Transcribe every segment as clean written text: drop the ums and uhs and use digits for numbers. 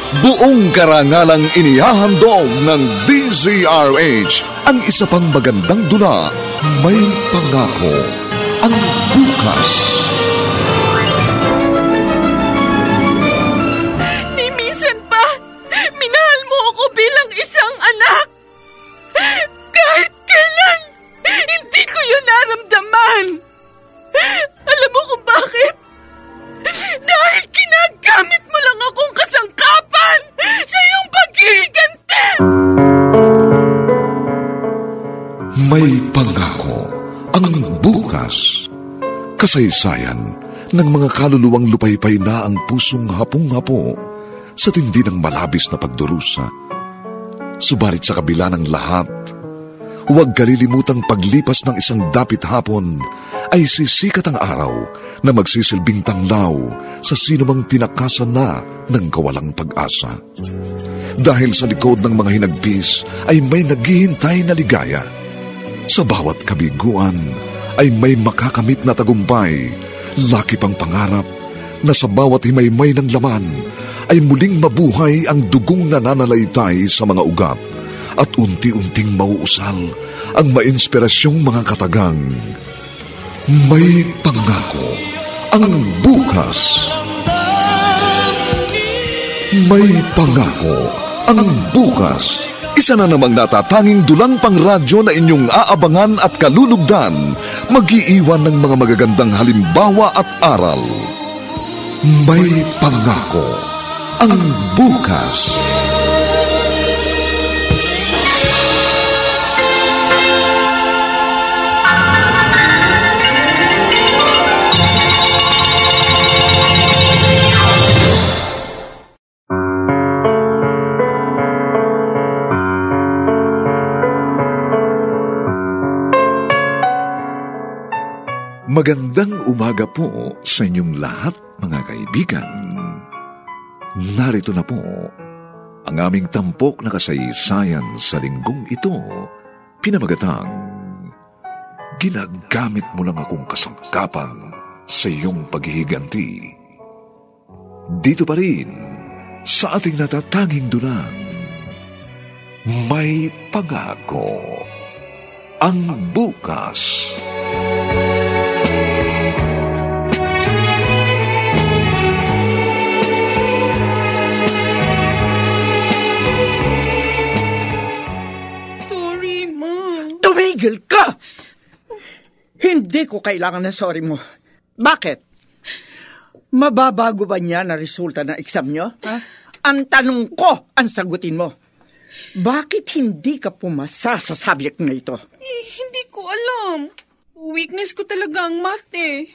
Buong karangalang inihahandog ng DZRH ang isa pang magandang dula, May Pangako, ang bukas. Ni minsan pa, minahal mo ako bilang isang anak. Kahit kailan, hindi ko yun naramdaman. Alam mo kung bakit? Dahil ginagamit mo lang akong kasangkapan sa iyong paghihiganti! May Pangako, ang bukas. Kasaysayan ng mga kaluluwang lupaypay na ang pusong hapong-hapo sa tindi ng malabis na pagdurusa. Subalit sa kabila ng lahat, huwag kalilimutang paglipas ng isang dapit hapon ay sisikat ang araw na magsisilbing tanglaw sa sinumang tinakasan na ng kawalang pag-asa. Dahil sa likod ng mga hinagpis ay may naghihintay na ligaya. Sa bawat kabiguan ay may makakamit na tagumpay, laki pang pangarap na sa bawat himaymay ng laman ay muling mabuhay ang dugong nananalaytay sa mga ugat at unti-unting mauusal ang mainspirasyong mga katagang. May Pangako, ang bukas. May Pangako, ang bukas. Isa na namang natatanging dulang pangradyo na inyong aabangan at kalulugdan, mag-iiwan ng mga magagandang halimbawa at aral. May Pangako, ang bukas. Magandang umaga po sa inyong lahat, mga kaibigan. Narito na po ang aming tampok na kasaysayan sa linggong ito, pinamagatang Ginagamit mo lang akong kasangkapan sa iyong paghihiganti. Dito pa rin sa ating natatanging dulang, May Pangako, ang bukas. Tumigil ka! Hindi ko kailangan ng sorry mo. Bakit? Mababago ba niya na resulta ng exam nyo? Ha? Ang tanong ko, ang sagutin mo. Bakit hindi ka pumasa sa subject na ito? Hindi ko alam. Weakness ko talaga ang math eh.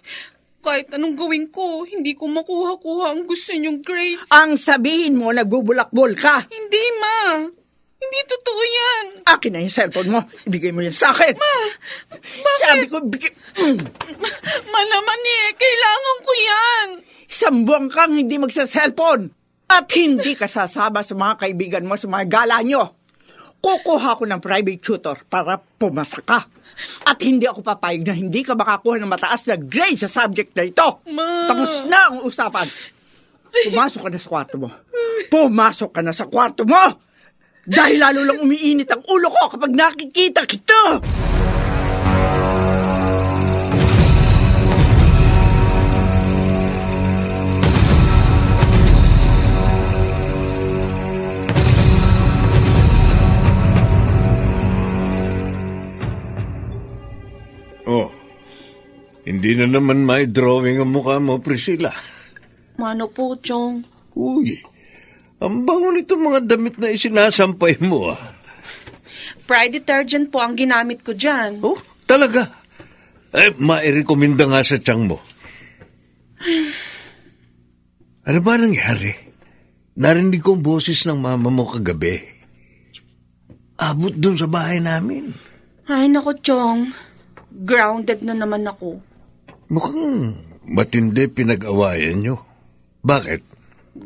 Kahit anong gawin ko, hindi ko makuha-kuha ang gusto niyong grades. Ang sabihin mo, nagbubulakbol ka. Hindi, Ma. Hindi totoo yan. Akin na yung cellphone mo. Ibigay mo yan sa akin. Ma, bakit? Sabi ko, bigay... Ma naman eh, kailangan ko yan. Isang buwan kang hindi magsa-cellphone. At hindi ka sasama sa mga kaibigan mo sa mga gala nyo. Kukuha ko ng private tutor para pumasa ka. At hindi ako papayag na hindi ka makakuha ng mataas na grade sa subject na ito. Ma. Tapos na ang usapan. Pumasok ka na sa kwarto mo. Pumasok ka na sa kwarto mo! Dahil lalo lang umiinit ang ulo ko kapag nakikita kita! Oh, hindi na naman may drawing ang mukha mo, Priscilla. Mano po, Chong? Uy, ang bango nitong mga damit na isinasampay mo, ah. Pride detergent po ang ginamit ko dyan. Oh, talaga? Mairekomenda nga sa tiyang mo. Ano ba nangyari? Narinig ko ang boses ng mama mo kagabi. Abot dun sa bahay namin. Ay, naku, Chong. Grounded na naman ako. Mukhang matindi pinag-awayan nyo. Bakit?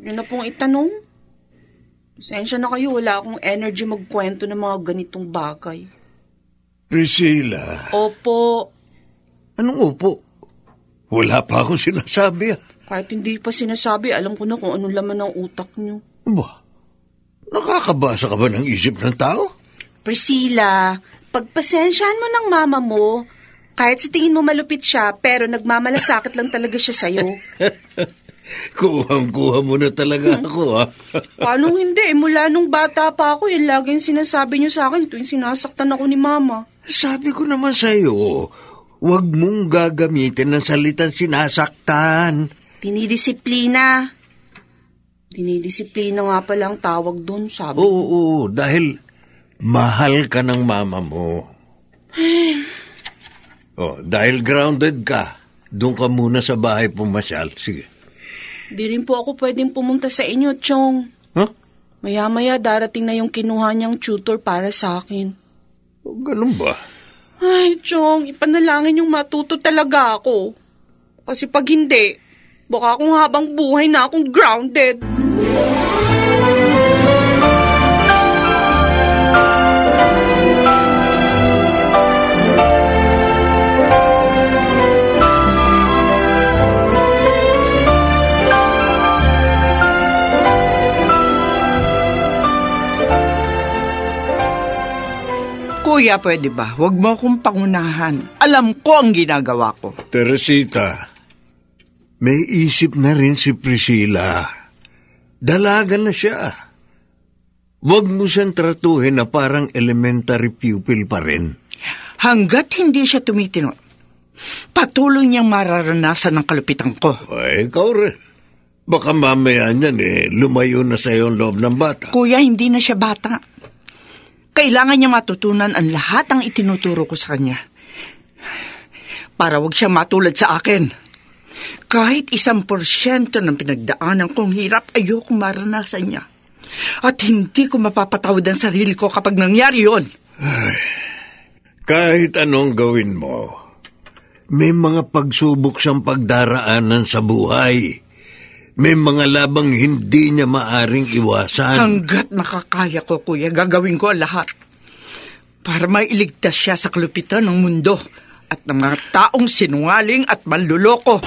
Yun na pong itanong. Pasensya na kayo, wala akong energy magkwento ng mga ganitong bagay. Priscilla. Opo. Anong opo? Wala pa akong sinasabi, ah. Kahit hindi pa sinasabi, alam ko na kung anong laman ng utak niyo. Ba, nakakabasa ka ba ng isip ng tao? Priscilla, pagpasensyahan mo ng mama mo. Kahit sa tingin mo malupit siya, pero nagmamalasakit lang talaga siya sa'yo. Kuhang-kuha mo na talaga ako, ha? Paano hindi? Mula nung bata pa ako, yun lagi yung sinasabi niyo sa akin tuwing sinasaktan ako ni mama. Sabi ko naman sa'yo, huwag mong gagamitin ng salitang sinasaktan. Dinidisiplina. Dinidisiplina nga pala ang tawag doon, sabi. Oo, dahil mahal ka ng mama mo. Dahil grounded ka, doon ka muna sa bahay pumasyal. Sige. Di rin po ako pwedeng pumunta sa inyo, Chong. Huh? Maya-maya darating na yung kinuha niyang tutor para sa akin. Ganun ba? Ay, Chong, ipanalangin yung matuto talaga ako. Kasi pag hindi, baka kung habang buhay na akong grounded. Kuya, pwede ba? Huwag mo akong pangunahan. Alam ko ang ginagawa ko. Teresita, may isip na rin si Priscilla. Dalaga na siya. Huwag mo siyang tratuhin na parang elementary pupil pa rin. Hanggat hindi siya tumitino, patuloy niyang mararanasan ng kalupitan ko. Ay, ikaw rin. Baka mamaya niyan lumayo na sa'yo ang loob ng bata. Kuya, hindi na siya bata. Kailangan niya matutunan ang lahat ng itinuturo ko sa kanya. Para wag siya matulad sa akin. Kahit 1% ng pinagdaanan kong hirap, ayokong maranasan niya. At hindi ko mapapatawad ang sarili ko kapag nangyari yun. Ay, kahit anong gawin mo, may mga pagsubok siyang pagdaraanan sa buhay. May mga labang hindi niya maaring iwasan. Hanggat makakaya ko, kuya, gagawin ko ang lahat para mailigtas siya sa kalupitan ng mundo at ng mga taong sinungaling at manluloko.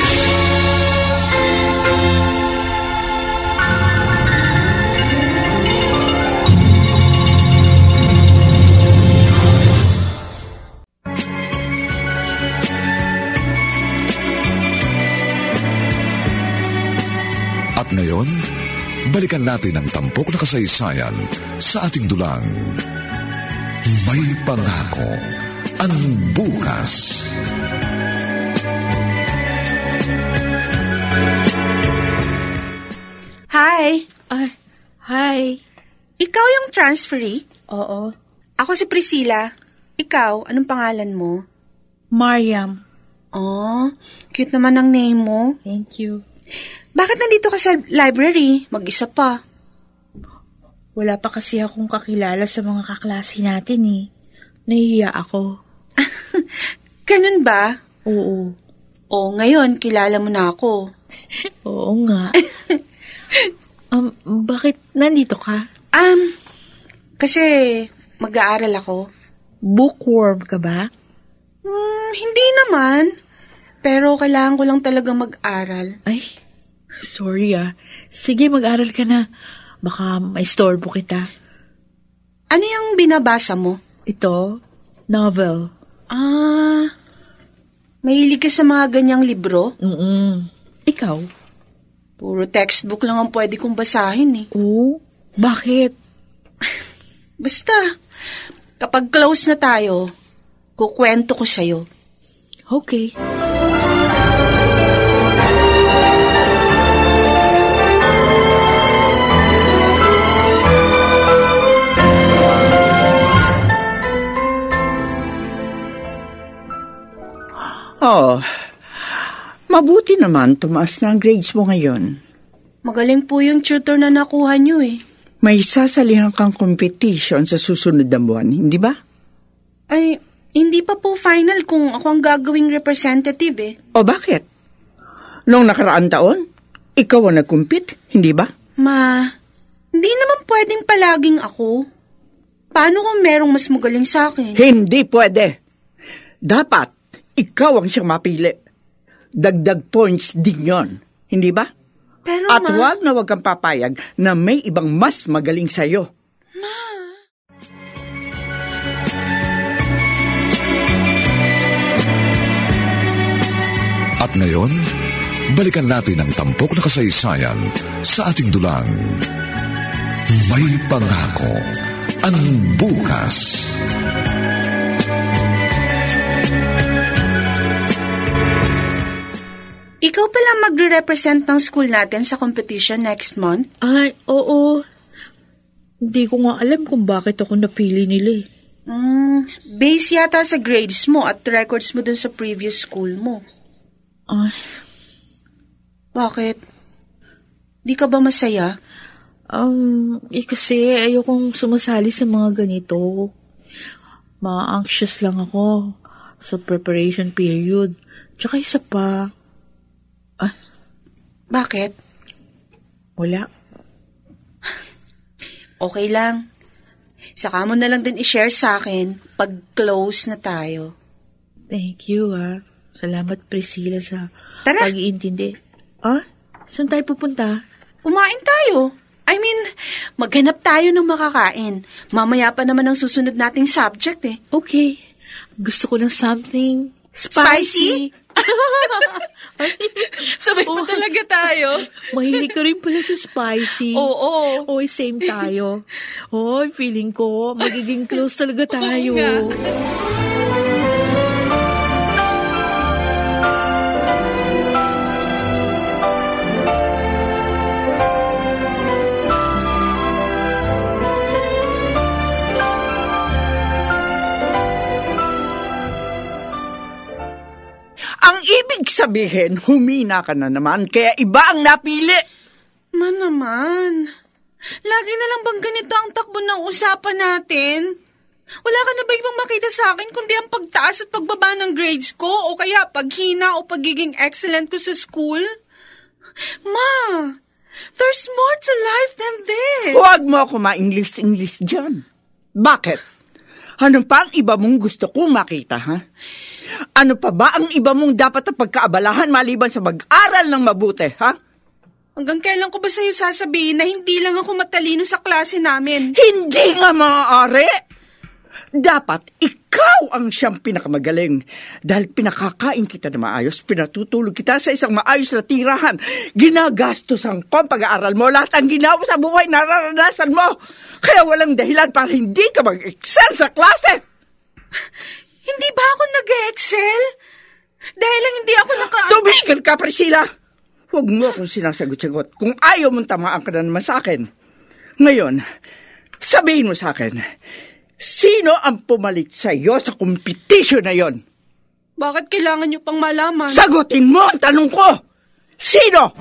Ngayon, balikan natin ang tampok na kasaysayan sa ating dulang. May pangako ang bukas. Hi! Hi. Ikaw yung transferee? Oo. Ako si Priscilla. Ikaw, anong pangalan mo? Mariam. Oh, cute naman ang name mo. Thank you. Bakit nandito ka sa library? Mag-isa pa. Wala pa kasi akong kakilala sa mga kaklase natin eh. Nahihiya ako. Ganun ba? Oo. O, ngayon, kilala mo na ako. Oo nga. Bakit nandito ka? Kasi mag-aaral ako. Bookworm ka ba? Hindi naman. Pero kailangan ko lang talaga mag-aral. Ay, sorry ah. Sige, mag-aral ka na. Baka maistorbo kita. Ano yung binabasa mo? Ito, novel. Mahilig ka sa mga ganyang libro? Ikaw? Puro textbook lang ang pwede kong basahin eh. Oo? Bakit? Basta, kapag close na tayo, kukwento ko sa'yo. Okay. Oh, mabuti naman tumaas na ang grades mo ngayon. Magaling po yung tutor na nakuha niyo eh. May sasalihan kang competition sa susunod na buwan, hindi ba? Ay, hindi pa po final kung ako ang gagawing representative eh. O bakit? Noong nakaraan taon, ikaw ang nag-compete, hindi ba? Hindi naman pwedeng palaging ako. Paano kung merong mas magaling sa akin? Hindi pwede. Dapat, ikaw ang siyang mapili. Dagdag points din yon, hindi ba? Pero At Ma... huwag na huwag kang papayag na may ibang mas magaling sa'yo. At ngayon, balikan natin ang tampok na kasaysayan sa ating dulang. May pangako ang bukas. Ikaw pala magre-represent ng school natin sa competition next month? Ay, oo. Hindi ko nga alam kung bakit ako napili nila eh. Base yata sa grades mo at records mo dun sa previous school mo. Ay, Bakit? Di ka ba masaya? kasi ayokong sumasali sa mga ganito. Ma-anxious lang ako sa preparation period. Tsaka isa pa. Bakit? Wala. Okay lang. Saka mo na lang din i-share sa akin pag close na tayo. Thank you, Salamat, Priscilla, sa Tara. pag-iintindi. Saan tayo pupunta? Kumain tayo. I mean, maghanap tayo ng makakain. Mamaya pa naman ang susunod nating subject eh. Okay. Gusto ko ng something Spicy? spicy. Sabay pa talaga tayo. Mahilig ka rin pala sa spicy. Oo. Oy, same tayo. Oy, feeling ko, magiging close talaga tayo. Oo nga. Ang ibig sabihin, humina ka na naman, kaya iba ang napili. Man naman. Lagi na lang bang ganito ang takbo ng usapan natin? Wala ka na ba ibang makita sa akin kundi ang pagtaas at pagbaba ng grades ko o kaya paghina o pagiging excellent ko sa school? Ma, there's more to life than this. Huwag mo ako ma-English dyan. Bakit? Ano pa ang iba mong gusto kong makita, ha? Ano pa ba ang iba mong dapat na pagkaabalahan maliban sa mag-aral ng mabuti, ha? Hanggang kailan ko ba sa'yo sasabihin na hindi lang ako matalino sa klase namin? Hindi nga maaari! Dapat ikaw ang siyang pinakamagaling. Dahil pinakakain kita na maayos, pinatutulog kita sa isang maayos na tirahan. Ginagastosan ko ang pag-aaral mo. Lahat ang ginawa sa buhay nararanasan mo. Kaya walang dahilan para hindi ka mag-excel sa klase. Hindi ba ako nag-excel? Dahil lang hindi ako Tumigil ka, Priscilla! Huwag mo akong sinasagot-sagot kung ayaw mong tamaan ka na naman sa akin. Ngayon, sabihin mo sa akin, sino ang pumalit sa iyo sa competition na yon? Bakit kailangan niyo pang malaman? Sagutin mo ang tanong ko! Sino?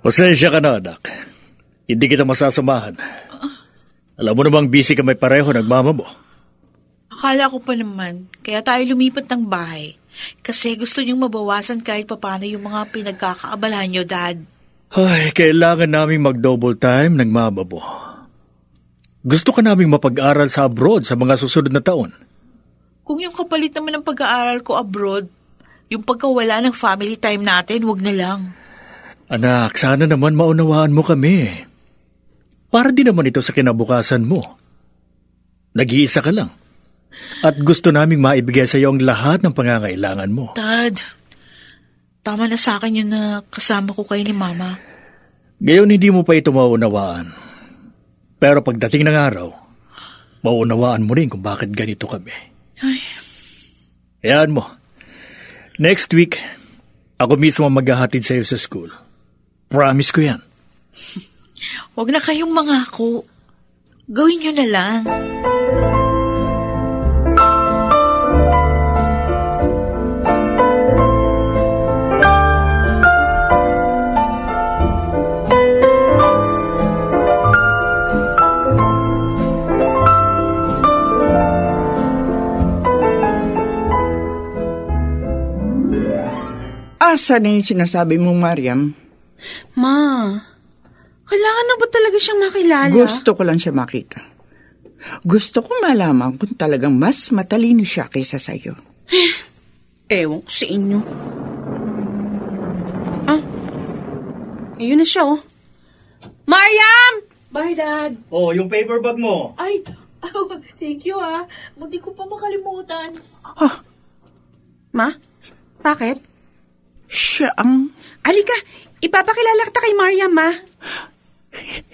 Pasensya ka na, anak. Hindi kita masasamahan. Alam mo namang busy ka may pareho nagmama mo. Akala ko pa naman, kaya tayo lumipat ng bahay. Kasi gusto niyong mabawasan kahit papano yung mga pinagkakaabalahan niyo, Dad. Ay, kailangan naming mag-double time nagmama mo. Gusto ka naming mapag-aral sa abroad sa mga susunod na taon. Kung yung kapalit naman ng pag-aaral ko abroad, yung pagkawala ng family time natin, wag na lang. Anak, sana naman maunawaan mo kami. Para din naman ito sa kinabukasan mo. Nag-iisa ka lang. At gusto naming maibigay sa iyo ang lahat ng pangangailangan mo. Dad, tama na sa akin yun na kasama ko kayo ni Mama. Ngayon hindi mo pa ito maunawaan. Pero pagdating ng araw, maunawaan mo rin kung bakit ganito kami. Ay. Hayaan mo. Next week, ako mismo maghahatid sa iyo sa school. Promise ko yan. Huwag na kayong mangako. Gawin nyo na lang. Asan na yung sinasabi mong Mariam? Ma, kailangan na ba talaga siyang makilala? Gusto ko lang siya makita. Gusto ko malaman kung talagang mas matalino siya kaysa sa'yo. Ewan ko sa inyo. Ayun na siya, oh. Mariam! Bye, Dad. Oh, yung paper bag mo. Ay, thank you, Hindi ko pa makalimutan. Ma? Bakit? Siya ang... Alika, ipapakilala kita kay Mariam, Ma.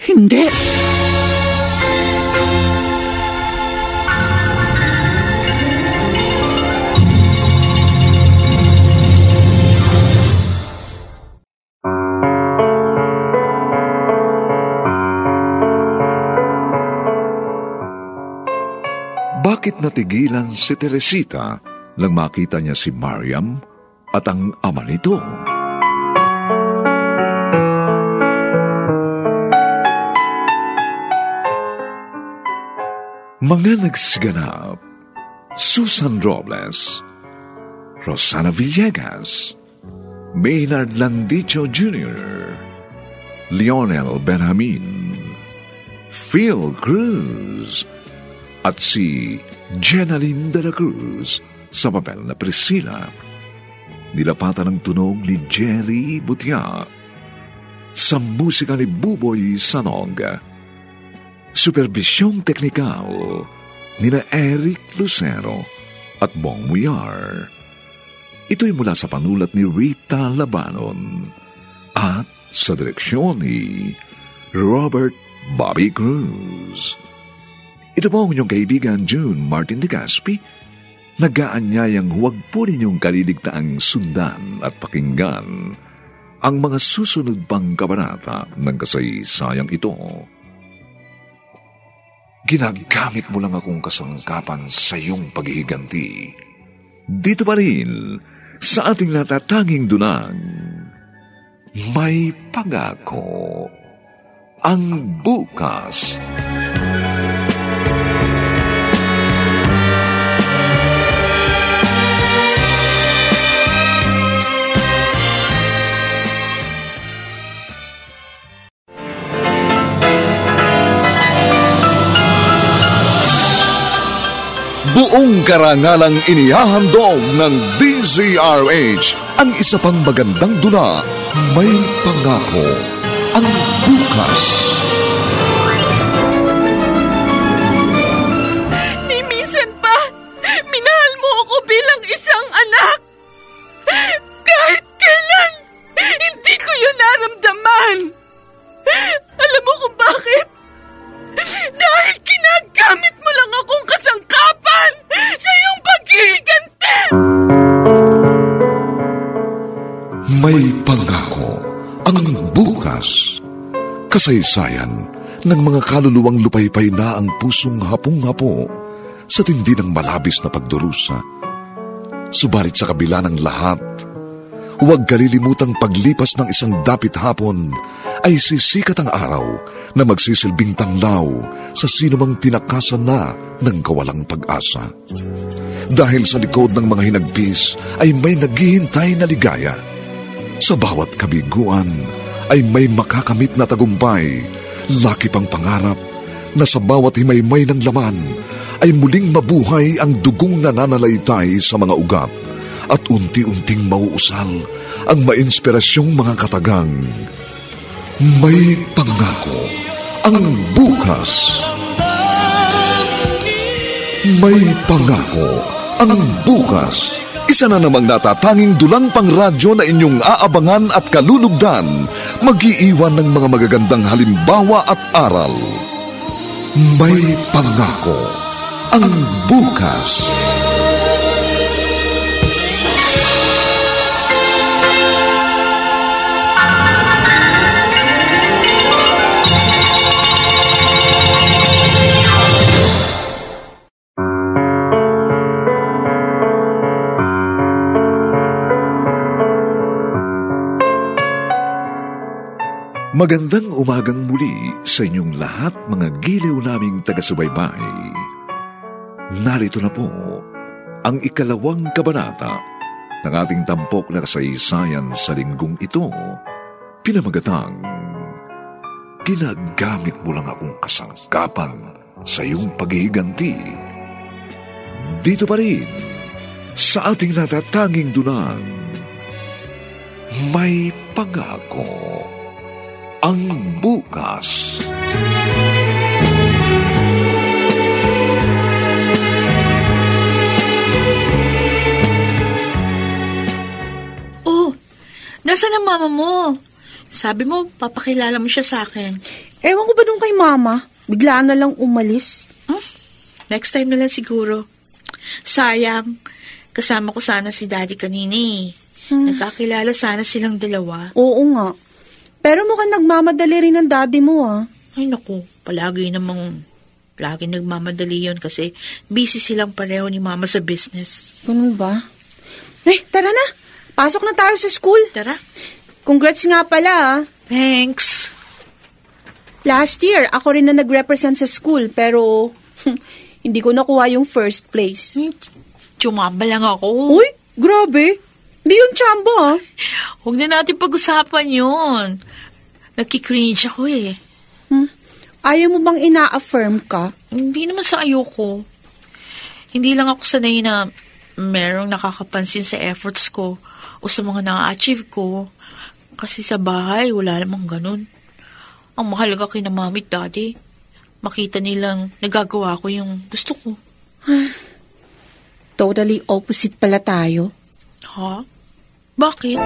Hindi. Bakit natigilan si Teresita nang makita niya si Mariam at ang ama nito? Mga nagsiganap: Susan Robles, Rosana Villegas, Maynard Landicho Jr., Lionel Benjamin, Phil Cruz, at si Jenaline de la Cruz sa papel na Priscilla. Nilapatan ng tunog ni Jerry Butia. Sa musika ni Buboy Sanog. Supervisyong teknikal nina Eric Lucero at Bong Muyar. Ito'y mula sa panulat ni Rita Labanon at sa direksyon ni Robert Bobby Cruz. Ito po ang inyong kaibigan June Martin Legaspi, nag-aanyayang huwag po ninyong kaliligtaang sundan at pakinggan ang mga susunod pang kabanata ng kasaysayang ito. Ginagamit mo lang akong kasangkapan sa iyong paghihiganti. Dito pa rin, sa ating natatanging dunang, may pangako ang bukas. Buong karangalang inihahandog ng DZRH ang isa pang magandang dula, May Pangako ang Bukas. Ni minsan pa, minahal mo ako bilang isang anak. Kahit kailan, hindi ko yun naramdaman. Alam mo kung bakit? Dahil ginagamit mo lang akong kasangkapan sa iyong paghihiganti! May Pangako ang Bukas. Kasaysayan ng mga kaluluwang lupaypay na ang pusong hapong-hapo sa tindi ng malabis na pagdurusa. Subalit sa kabila ng lahat, huwag kalilimutang paglipas ng isang dapit hapon ay sisikat ang araw na magsisilbing tanglaw sa sinumang tinakasan na ng kawalang pag-asa. Dahil sa likod ng mga hinagpis ay may naghihintay na ligaya. Sa bawat kabiguan ay may makakamit na tagumpay, laki pang pangarap na sa bawat himaymay ng laman ay muling mabuhay ang dugong nananalaytay sa mga ugat at unti-unting mauusal ang mainspirasyong mga katagang. May Pangako ang Bukas. May Pangako ang Bukas. Isa na namang natatanging dulang pangradyo na inyong aabangan at kalulugdan, mag-iiwan ng mga magagandang halimbawa at aral. May Pangako ang Bukas. Magandang umagang muli sa inyong lahat, mga giliw naming taga-subaybay. Narito na po ang ikalawang kabanata ng ating tampok na kasaysayan sa linggong ito, pinamagatang, ginagamit mo lang akong kasangkapan sa iyong paghihiganti. Dito pa rin, sa ating natatanging dunang, may pangako ang bukas. Oh, nasaan ang mama mo? Sabi mo, papakilala mo siya sa akin. Ewan ko ba nung kay mama? Biglaan na lang umalis. Next time na lang siguro. Sayang, kasama ko sana si daddy kanina eh. Nagkakilala sana silang dalawa. Oo nga. Pero mukhang nagmamadali rin ang daddy mo Ay naku, palagi nagmamadali yun kasi busy silang pareho ni mama sa business. Ganun ba? Tara na. Pasok na tayo sa school. Tara. Congrats nga pala Thanks. Last year, ako rin na nag-represent sa school pero hindi ko nakuha yung first place. Tsumamba lang ako. Uy, grabe. Hindi yun chambo Huwag na natin pag-usapan yun. Nagki-cringe ako eh. Ayaw mo bang ina-affirm ka? Hindi naman sa ayoko. Hindi lang ako sanay na merong nakakapansin sa efforts ko o sa mga na-achieve ko. Kasi sa bahay, wala namang ganun. Ang mahalaga kina mami at daddy, makita nilang nagagawa ko yung gusto ko. Totally opposite pala tayo. Ha? Bakit?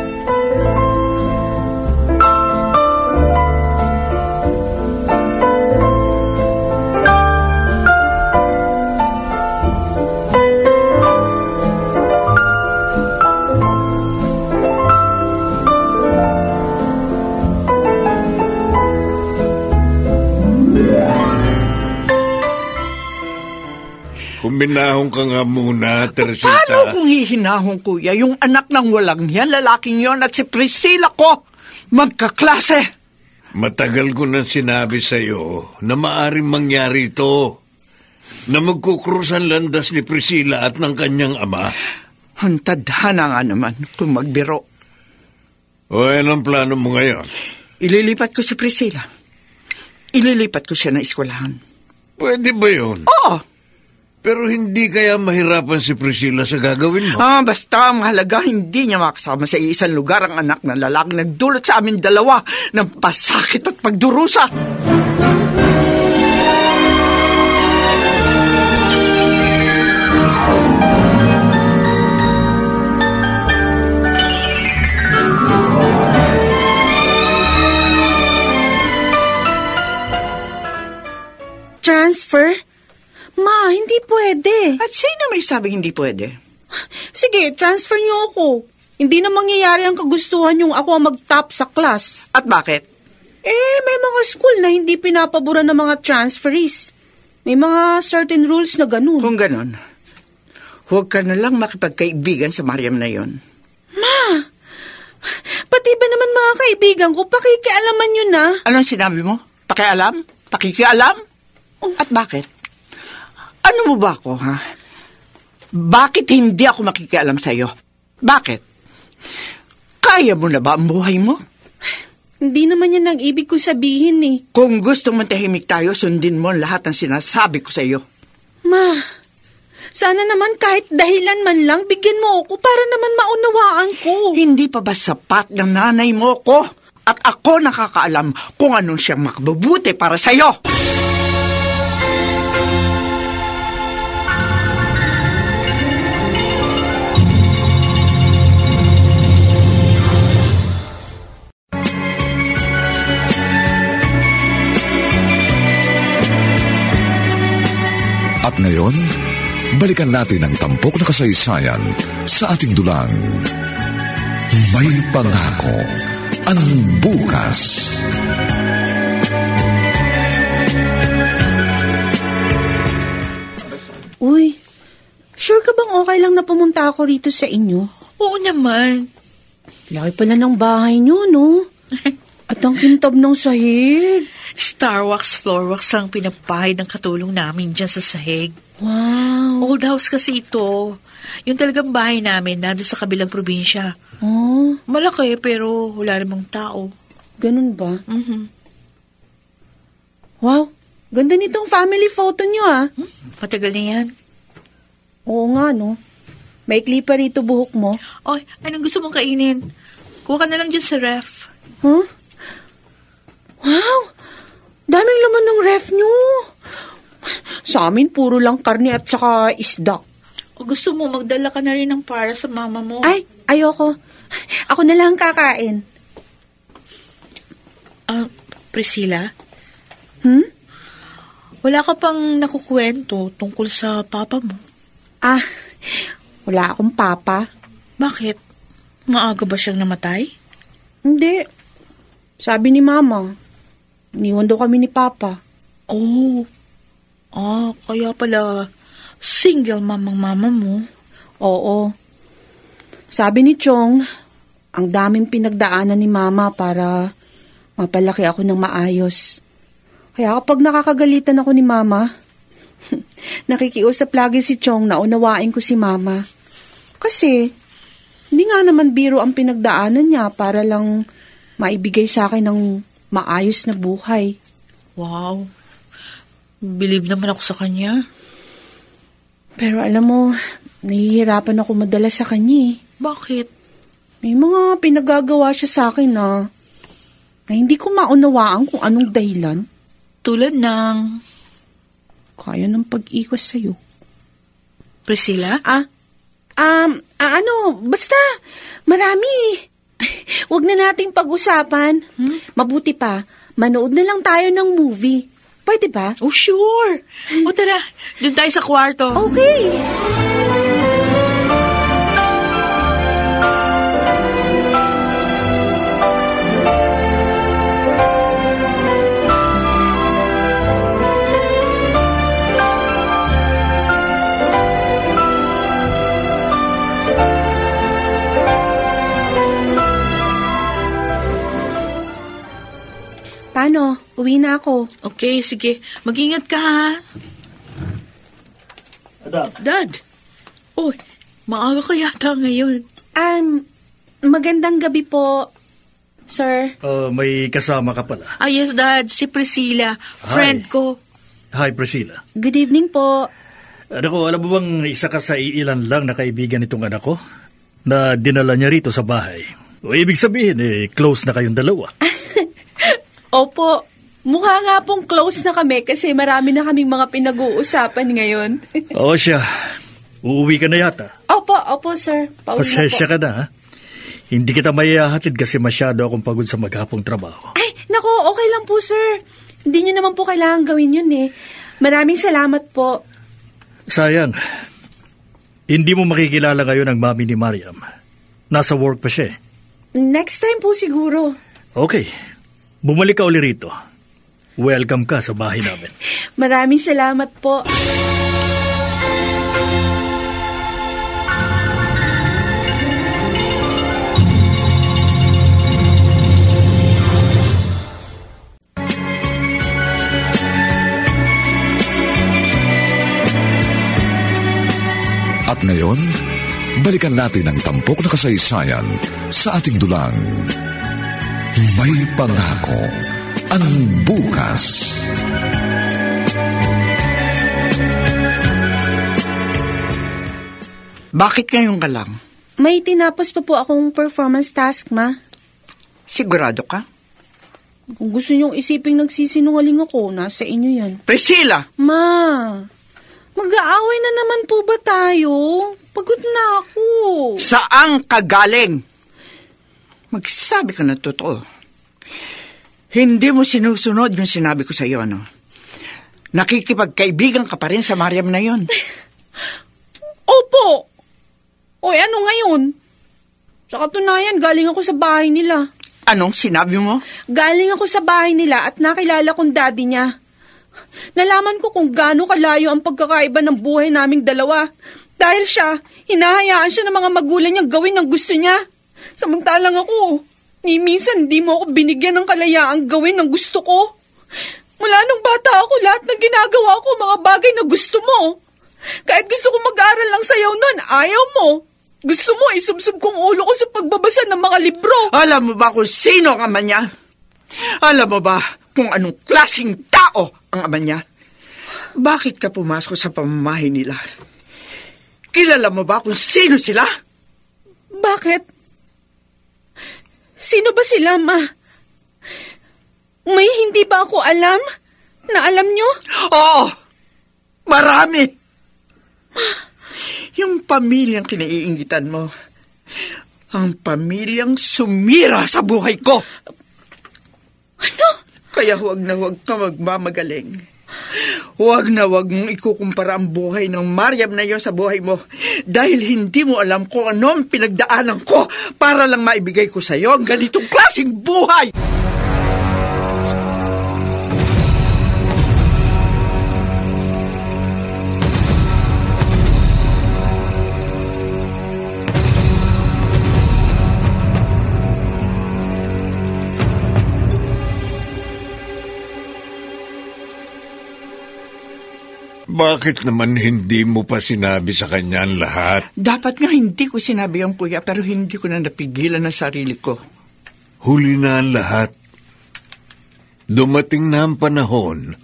Kuminahong ka nga muna, Teresita. Paano kung hihinahong, kuya? Yung anak ng walang yan, lalaking yon at si Priscilla ko, magkaklase. Matagal ko nang sinabi sa'yo na maaring mangyari ito. Na magkukrusan landas ni Priscilla at ng kanyang ama. Ang tadhana nga naman kung magbiro. O anong plano mo ngayon? Ililipat ko si Priscilla. Ililipat ko siya ng eskwelahan. Pwede ba yun? Oo. Pero hindi kaya mahirapan si Priscilla sa gagawin mo? Basta mahalaga hindi niya makasama sa isang lugar ang anak ng lalaking nagdulot sa amin dalawa ng pasakit at pagdurusa. Transfer? Ma, hindi pwede. At sino may sabing hindi pwede? Sige, transfer niyo ako. Hindi na mangyayari ang kagustuhan yung ako ang mag-top sa class. At bakit? May mga school na hindi pinapabura ng mga transferees. May mga certain rules na ganun. Kung ganun, huwag ka na lang makipagkaibigan sa Mariam na yon. Ma, pati ba naman mga kaibigan ko, pakikialaman yun na. Anong sinabi mo? Pakialam? Pakikialam? At bakit? Ano mo ba ako, ha? Bakit hindi ako makikialam sa'yo? Bakit? Kaya mo na ba ang buhay mo? Hindi naman yan ang ibig ko sabihin eh. Kung gusto mong tahimik tayo, sundin mo lahat ng sinasabi ko sa'yo. Ma, sana naman kahit dahilan man lang, bigyan mo ako para naman maunawaan ko. Hindi pa ba sapat ng nanay mo ko? At ako nakakaalam kung anong siyang makabubuti para sa'yo. At ngayon, balikan natin ang tampok na kasaysayan sa ating dulang. May pangako ang bukas. Uy, sure ka bang okay lang na pumunta ako rito sa inyo? Oo naman. Laki pala ng bahay niyo, no? At ang kintab ng sahig. Starwax, floorwax ang pinapahay ng katulong namin dyan sa sahig. Wow. Old house kasi ito. Yung talagang bahay namin, nandun sa kabilang probinsya. Oh, Malaki, pero wala namang tao. ganun ba? Mhm. Wow, ganda nitong family photo nyo ah. Matagal na yan. Oo nga, no? Maikli pa rito buhok mo. Oy, anong gusto mong kainin? Kuha ka na lang dyan sa ref. Huh? Wow! Daming laman ng ref nyo. Sa amin, puro lang karne at saka isda. O gusto mo, magdala ka na rin ng para sa mama mo. Ay, ayoko. Ako na lang kakain. Priscilla, Hmm? wala ka pang nakukwento tungkol sa papa mo. Ah, wala akong papa. Bakit? Maaga ba siyang namatay? Hindi. Sabi ni Mama, iniwan daw kami ni Papa. Oh. Kaya pala single mamang mama mo. Oo. Sabi ni Chong, ang daming pinagdaanan ni Mama para mapalaki ako ng maayos. Kaya kapag nakakagalitan ako ni Mama, nakikiusap lagi si Chong na unawain ko si Mama. Kasi, hindi nga naman biro ang pinagdaanan niya para lang maibigay sa akin ng maayos na buhay. Wow. Believe naman ako sa kanya. Pero alam mo, nahihirapan ako madalas sa kanya eh. Bakit? May mga pinagagawa siya sa akin na hindi ko maunawaan kung anong dahilan. Tulad ng... Kaya ng pag-ikos sa'yo. Priscilla? Basta, marami. Huwag na nating pag-usapan. Mabuti pa, manood na lang tayo ng movie. Pwede ba? Oh, sure. O tara, doon tayo sa kwarto. Okay. Paano? Uwi na ako. Okay, sige. Mag-ingat ka, ha? Dad. Uy, maaga ka yata ngayon. Magandang gabi po, sir. May kasama ka pala. Yes, Dad. Si Priscilla. Friend Hi. ko. Hi, Priscilla. Good evening po. Alam mo bang isa ka sa iilan lang na kaibigan nitong anak ko na dinala niya rito sa bahay? O ibig sabihin, close na kayong dalawa. Opo, mukha nga pong close na kami kasi marami na kaming mga pinag-uusapan ngayon. Oo siya. Uuwi ka na yata. Opo, sir. Pauwi na Pasensya po. ka na, ha? Hindi kita maihahatid kasi masyado akong pagod sa maghapong trabaho. Ay, nako, okay lang po, sir. Hindi nyo naman po kailangan gawin yun eh. Maraming salamat po. Sayang. Hindi mo makikilala ngayon ang mami ni Mariam. Nasa work pa siya eh. Next time po siguro. Okay. Bumalik ka uli rito. Welcome ka sa bahay namin. Maraming salamat po. At ngayon, balikan natin ang tampok na kasaysayan sa ating dulang. May pangako ang bukas. Bakit ngayon ka lang? May tinapos pa po akong performance task, Ma. Sigurado ka? Kung gusto nyong isiping nagsisinungaling ako, nasa inyo yan. Priscilla! Ma, mag-aaway na naman po ba tayo? Pagod na ako. Saan ka galing? Magsabi ka na totoo. Hindi mo sinusunod yung sinabi ko sa iyo, ano? Nakikipagkaibigan ka pa rin sa Mariam na yon. Opo! Oy, ano ngayon? Sa katunayan, galing ako sa bahay nila. Anong sinabi mo? Galing ako sa bahay nila at nakilala kong daddy niya. Nalaman ko kung gaano kalayo ang pagkakaiba ng buhay naming dalawa. Dahil siya, hinahayaan siya ng mga magulang niyang gawin ang gusto niya. Samantalang ako, ni minsan di mo ako binigyan ng kalayaang gawin ang gusto ko. Mula nung bata ako, lahat ng ginagawa ko, mga bagay na gusto mo. Kahit gusto ko mag-aral mag-aaral lang sayaw nun. Ayaw mo. Gusto mo isubsob kong ulo ko sa pagbabasa ng mga libro. Alam mo ba kung sino ang ama niya? Alam mo ba kung anong klaseng tao ang ama niya? Bakit ka pumasok sa pamamahay nila? Kilala mo ba kung sino sila? Bakit? Sino ba sila, Ma? May hindi ba ako alam na alam nyo? Oo! Marami! Yung pamilyang kinaiingitan mo. Ang pamilyang sumira sa buhay ko. Ano? Kaya huwag na huwag ka magmamagaling. Huwag na huwag mong ikukumpara ang buhay ng Mariam na iyo sa buhay mo dahil hindi mo alam kung ano ang pinagdaanan ko para lang maibigay ko sa iyo ang ganitong klaseng buhay. Bakit naman hindi mo pa sinabi sa kanya ang lahat? Dapat nga hindi ko sinabi ang kuya pero hindi ko na napigilan ang sarili ko. Huli na ang lahat. Dumating na ang panahon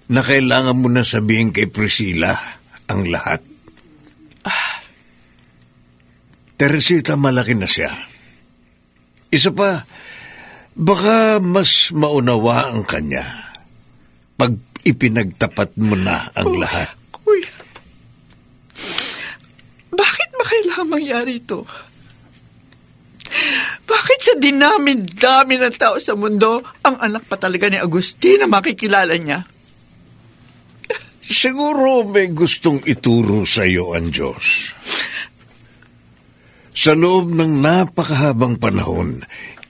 na kailangan mo na sabihin kay Priscilla ang lahat. Teresita, malaki na siya. Isa pa, baka mas maunawa ang kanya pag ipinagtapat mo na ang lahat. Kuya, bakit ba kailangan mangyari ito? Bakit sa dinami-dami ng tao sa mundo, ang anak pa talaga ni Agustina makikilala niya? Siguro may gustong ituro sa iyo ang Diyos. Sa loob ng napakahabang panahon,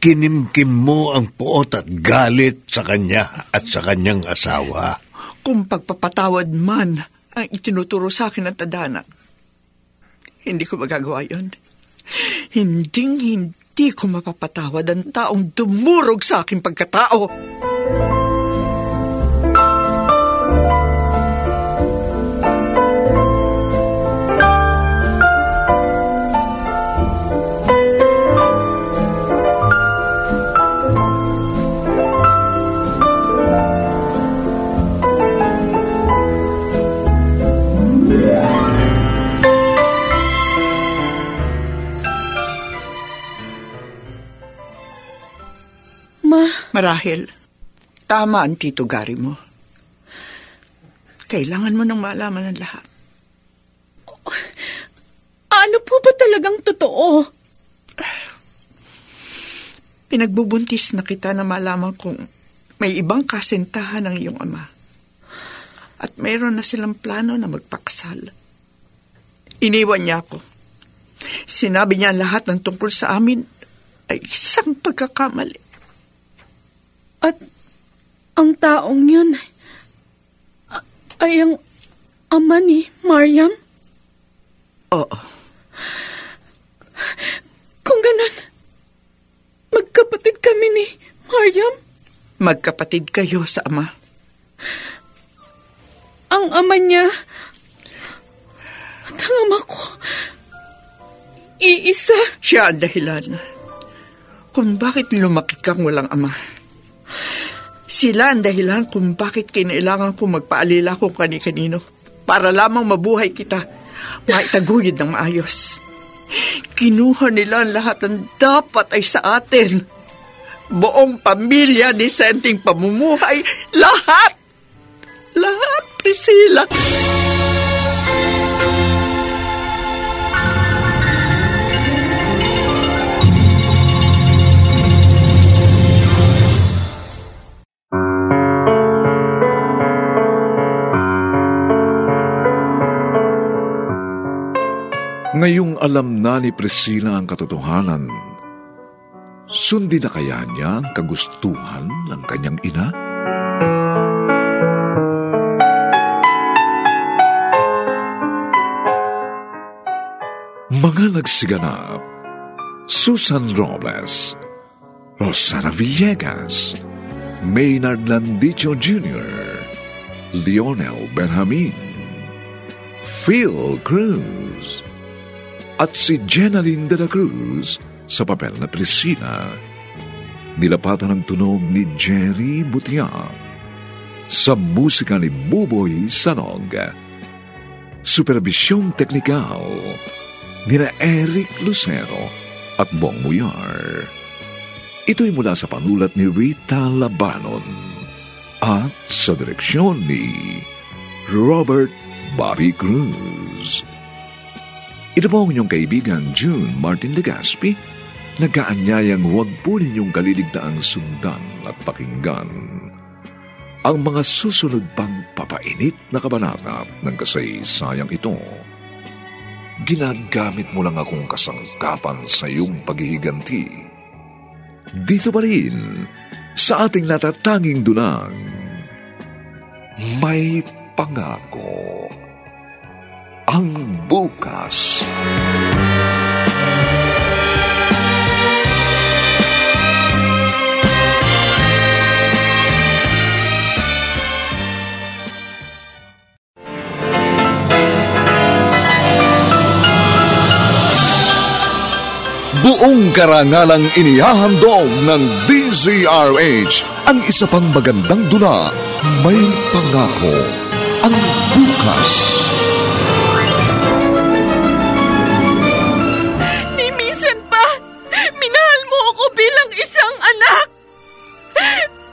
kinimkim mo ang puot at galit sa kanya at sa kanyang asawa. Kung pagpapatawad man ang itinuturo sa akin ng tadhana, hindi ko magagawa yun. Hindi ko mapapatawad ang taong dumurog sa aking pagkatao. Marahil, tama ang Tito Gary mo. Kailangan mo nang malaman ang lahat. Ano po ba talagang totoo? Pinagbubuntis na kita na malaman kung may ibang kasintahan ng iyong ama. At mayroon na silang plano na magpakasal. Iniwan niya ako. Sinabi niya lahat ng tungkol sa amin ay isang pagkakamali. At ang taong yun ay ang ama ni Mariam? Oo. Kung ganun, magkapatid kami ni Mariam? Magkapatid kayo sa ama. Ang ama niya at ang ama ko, iisa. Siya ang dahilan kung bakit lumaki kang walang ama. Sila ang dahilan kung bakit kinailangan kong magpaalila kung kani-kanino para lamang mabuhay kita, maitaguyod ng maayos. Kinuha nila ang lahat ng dapat ay sa atin. Buong pamilya, disenteng pamumuhay, lahat! Lahat, Priscilla! Ngayong alam na ni Priscilla ang katotohanan, sundin na kaya niya ang kagustuhan ng kanyang ina? Mga nagsiganap: Susan Robles, Rosana Villegas, Maynard Landicho Jr., Lionel Benjamin, Phil Cruz. At si Jenaline de la Cruz sa papel na Priscilla. Nilapatan ng tunog ni Jerry Butia. Sa musika ni Buboy Sanog. Supervisyong teknikal nila Eric Lucero at Bong Muyar. Ito'y mula sa panulat ni Rita Labanon at sa direksyon ni Robert Bobby Cruz. Ito po ang inyong kaibigan June Martin Legaspi, nagkaanyayang huwag po ninyong kaliligtaang sundan at pakinggan ang mga susunod pang papainit na kabanata ng kasaysayang ito. Ginagamit mo lang akong kasangkapan sa iyong paghihiganti. Dito pa rin, sa ating natatanging dunang, may pangako ang bukas. Buong karangalang inihahandog ng DZRH ang isa pang magandang dula, May Pangako ang Bukas. Ni minsan pa, minahal mo ako bilang isang anak.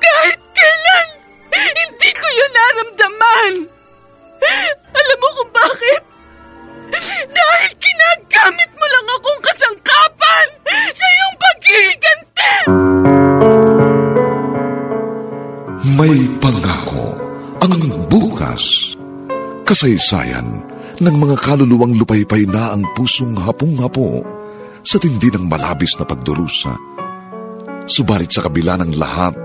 Kahit kailan, hindi ko yun naramdaman. Alam mo kung bakit? Dahil ginagamit mo lang akong kasangkapan sa iyong paghihiganti. May Pangako ang Bukas. Kasaysayan ng mga kaluluwang lupaypay na ang pusong hapong-hapo sa tindi ng malabis na pagdurusa. Subalit sa kabila ng lahat,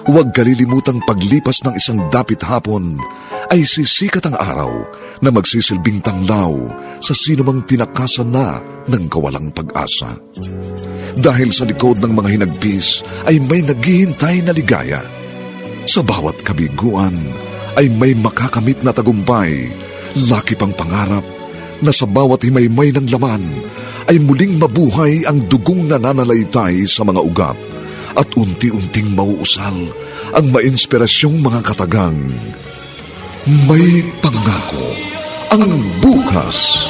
huwag kalilimutang paglipas ng isang dapit hapon ay sisikat ang araw na magsisilbing tanglaw sa sinumang tinakasan na ng kawalang pag-asa. Dahil sa likod ng mga hinagpis ay may naghihintay na ligaya. Sa bawat kabiguan ay may makakamit na tagumpay, laki pang pangarap na sa bawat himaymay ng laman ay muling mabuhay ang dugong nananalaytay sa mga ugat at unti-unting mauusal ang mainspirasyong mga katagang. May Pangako ang Bukas.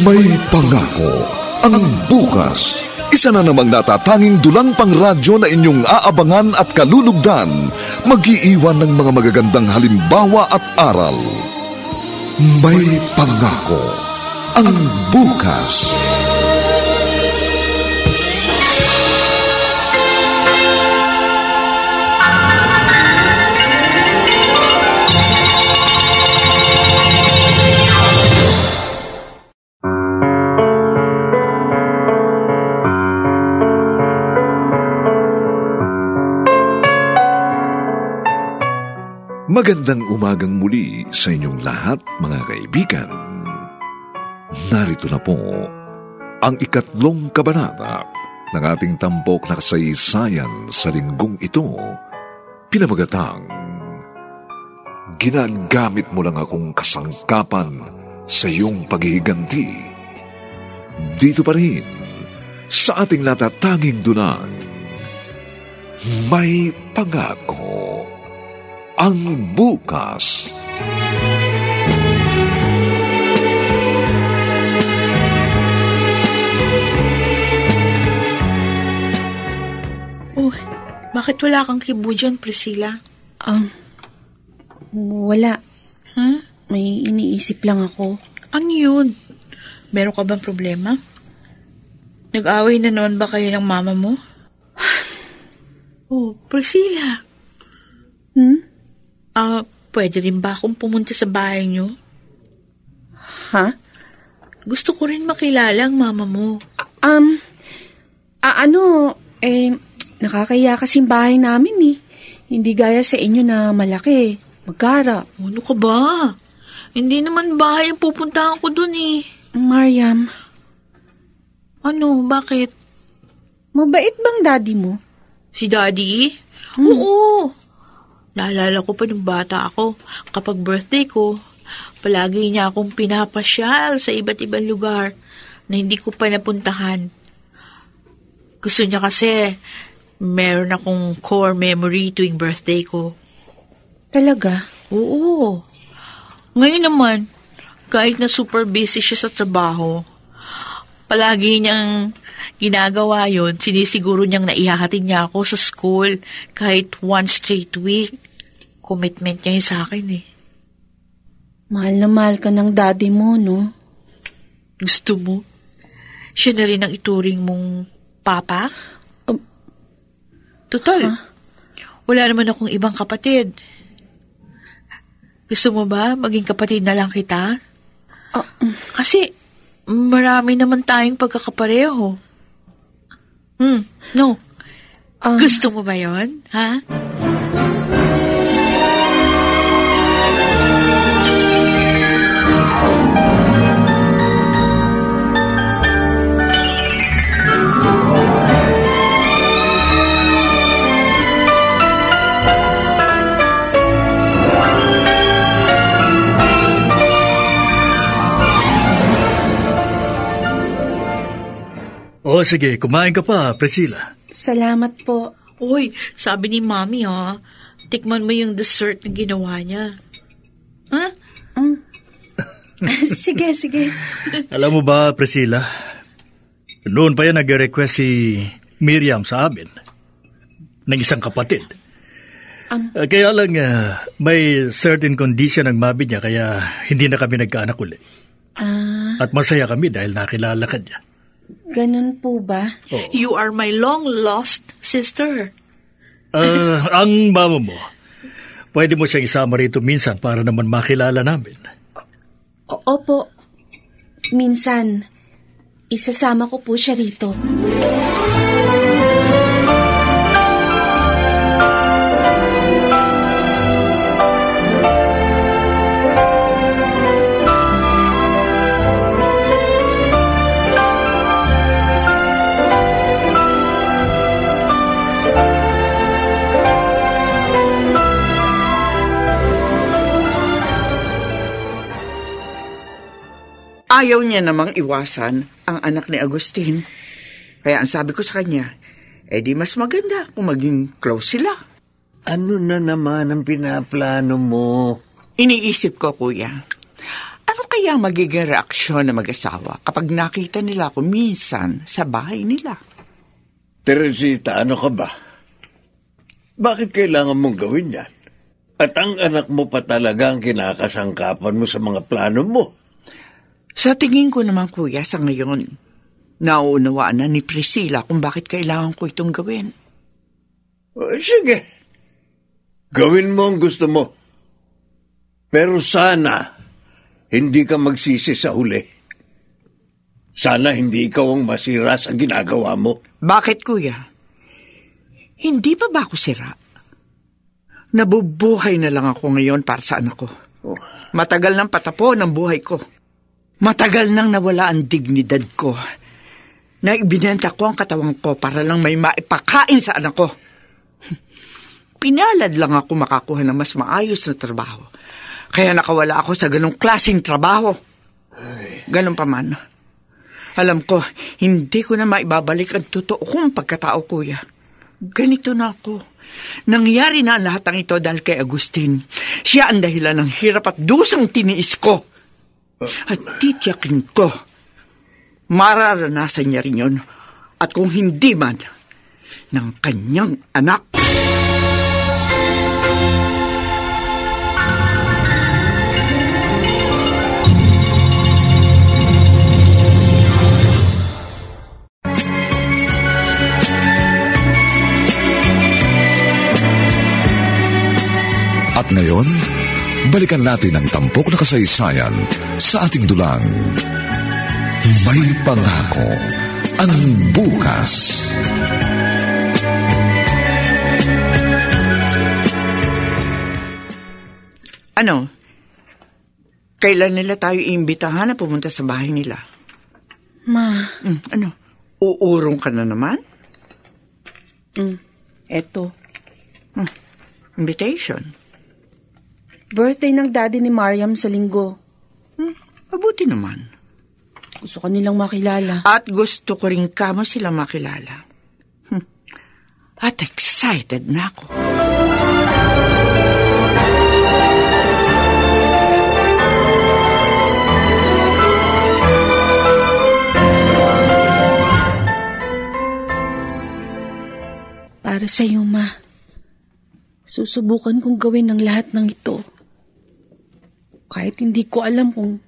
May Pangako ang Bukas. Isa na namang natatanging dulang pangradyo na inyong aabangan at kalulugdan, mag-iiwan ng mga magagandang halimbawa at aral. May Pangako ang Bukas. Magandang umagang muli sa inyong lahat, mga kaibigan. Narito na po ang 3 kabanata ng ating tampok na kasaysayan sa linggong ito, pinamagatang Ginagamit mo lang akong kasangkapan sa iyong paghihiganti. Dito pa rin sa ating natatanging dunang, May Pangako ang Bukas. Oh, bakit wala kang kibo dyan, Priscilla? Wala. Huh? May iniisip lang ako. Ano yun? Meron ka bang problema? Nag-away na naman ba kayo ng mama mo? Oh, Priscilla. Pwede rin ba akong pumunta sa bahay niyo? Ha? Gusto ko rin makilala ang mama mo. Nakakaya kasing bahay namin eh. Hindi gaya sa inyo na malaki, magkara. Ano ka ba? Hindi naman bahay ang pupuntahan ko dun eh. Mariam. Ano? Bakit? Mabait bang daddy mo? Si daddy? Oo. Naalala ko pa nung bata ako, kapag birthday ko, palagi niya akong pinapasyal sa iba't ibang lugar na hindi ko pa napuntahan. Gusto niya kasi meron akong core memory tuwing birthday ko. Talaga? Oo. Ngayon naman, kahit na super busy siya sa trabaho, palagi niyang ginagawa yon, sinisiguro niyang naihahatid niya ako sa school kahit one straight week. Commitment niya yun sa akin eh. Mahal na mahal ka ng daddy mo, no? Gusto mo? Siya na rin ang ituring mong papa? Total, wala naman akong ibang kapatid. Gusto mo ba maging kapatid na lang kita? Kasi marami naman tayong pagkakapareho. No. Gusto mo ba yon, ha? O sige, kumain ka pa, Priscilla. Salamat po. Uy, sabi ni Mami ha, tikman mo yung dessert na ginawa niya. Ha? Sige. Alam mo ba, Priscilla, noon pa yan nag-request si Miriam sa amin ng isang kapatid. Kaya lang may certain condition ang mami niya kaya hindi na kami nagkaanak ulit. At masaya kami dahil nakilala ka niya. Ganun po ba? Oh. You are my long-lost sister. Ang mama mo, pwede mo siyang isama rito minsan para naman makilala namin. Opo. Minsan, isasama ko po siya rito. Ayaw niya namang iwasan ang anak ni Agustin. Kaya ang sabi ko sa kanya, di mas maganda kung maging close sila. Ano na naman ang pinaplano mo? Iniisip ko, kuya, ano kaya magiging reaksyon ng mag-asawa kapag nakita nila ako minsan sa bahay nila? Teresita, ano ka ba? Bakit kailangan mong gawin yan? At ang anak mo pa talaga ang kinakasangkapan mo sa mga plano mo. Sa tingin ko naman, kuya, sa ngayon, nauunawaan na ni Priscilla kung bakit kailangan ko itong gawin. Sige. Gawin mo ang gusto mo. Pero sana, hindi ka magsisi sa huli. Sana hindi ikaw ang masira sa ginagawa mo. Bakit, kuya? Hindi pa ba ako sira? Nabubuhay na lang ako ngayon para sa anak ko. Matagal nang patapon ang buhay ko. Matagal nang nawala ang dignidad ko. Na ibinenta ko ang katawan ko para lang may maipakain sa anak ko. Pinalad lang ako makakuha ng mas maayos na trabaho. Kaya nakawala ako sa ganong klaseng trabaho. Ganon pa man. Alam ko, hindi ko na maibabalik ang totoo kong pagkatao, kuya. Ganito na ako. Nangyari na ang lahat ng ito dahil kay Agustin. Siya ang dahilan ng hirap at dusang tiniis ko. At titiyakin ko, mararanasan niya rin yun. At kung hindi man, ng kanyang anak. At ngayon, balikan natin ang tampok na kasaysayan sa ating dulang. May pangako ang bukas. Ano? Kailan nila tayo iimbitahan na pumunta sa bahay nila? Ma. Ano? Uurong ka na naman? Eto. invitation. Birthday ng daddy ni Mariam sa linggo. Mabuti naman. Gusto ka nilang makilala. At gusto ko rin kamo sila makilala. At excited na ako. Para sa'yo, Ma. Susubukan kong gawin ang lahat ng ito. Kahit hindi ko alam kung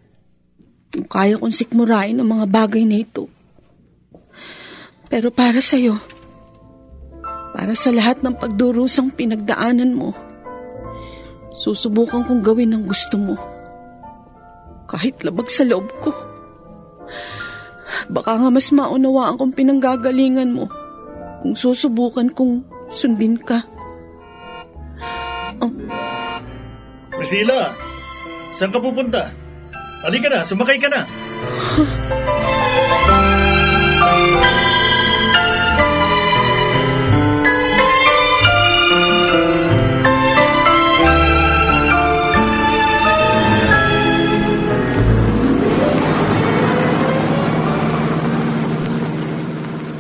kaya kong sikmurain ang mga bagay na ito. Pero para sa'yo, para sa lahat ng pagdurusang pinagdaanan mo, susubukan kong gawin ang gusto mo. Kahit labag sa loob ko. Baka nga mas maunawaan kong pinanggagalingan mo kung susubukan kong sundin ka. Priscilla, saan ka pupunta? Halika na, sumakay ka na.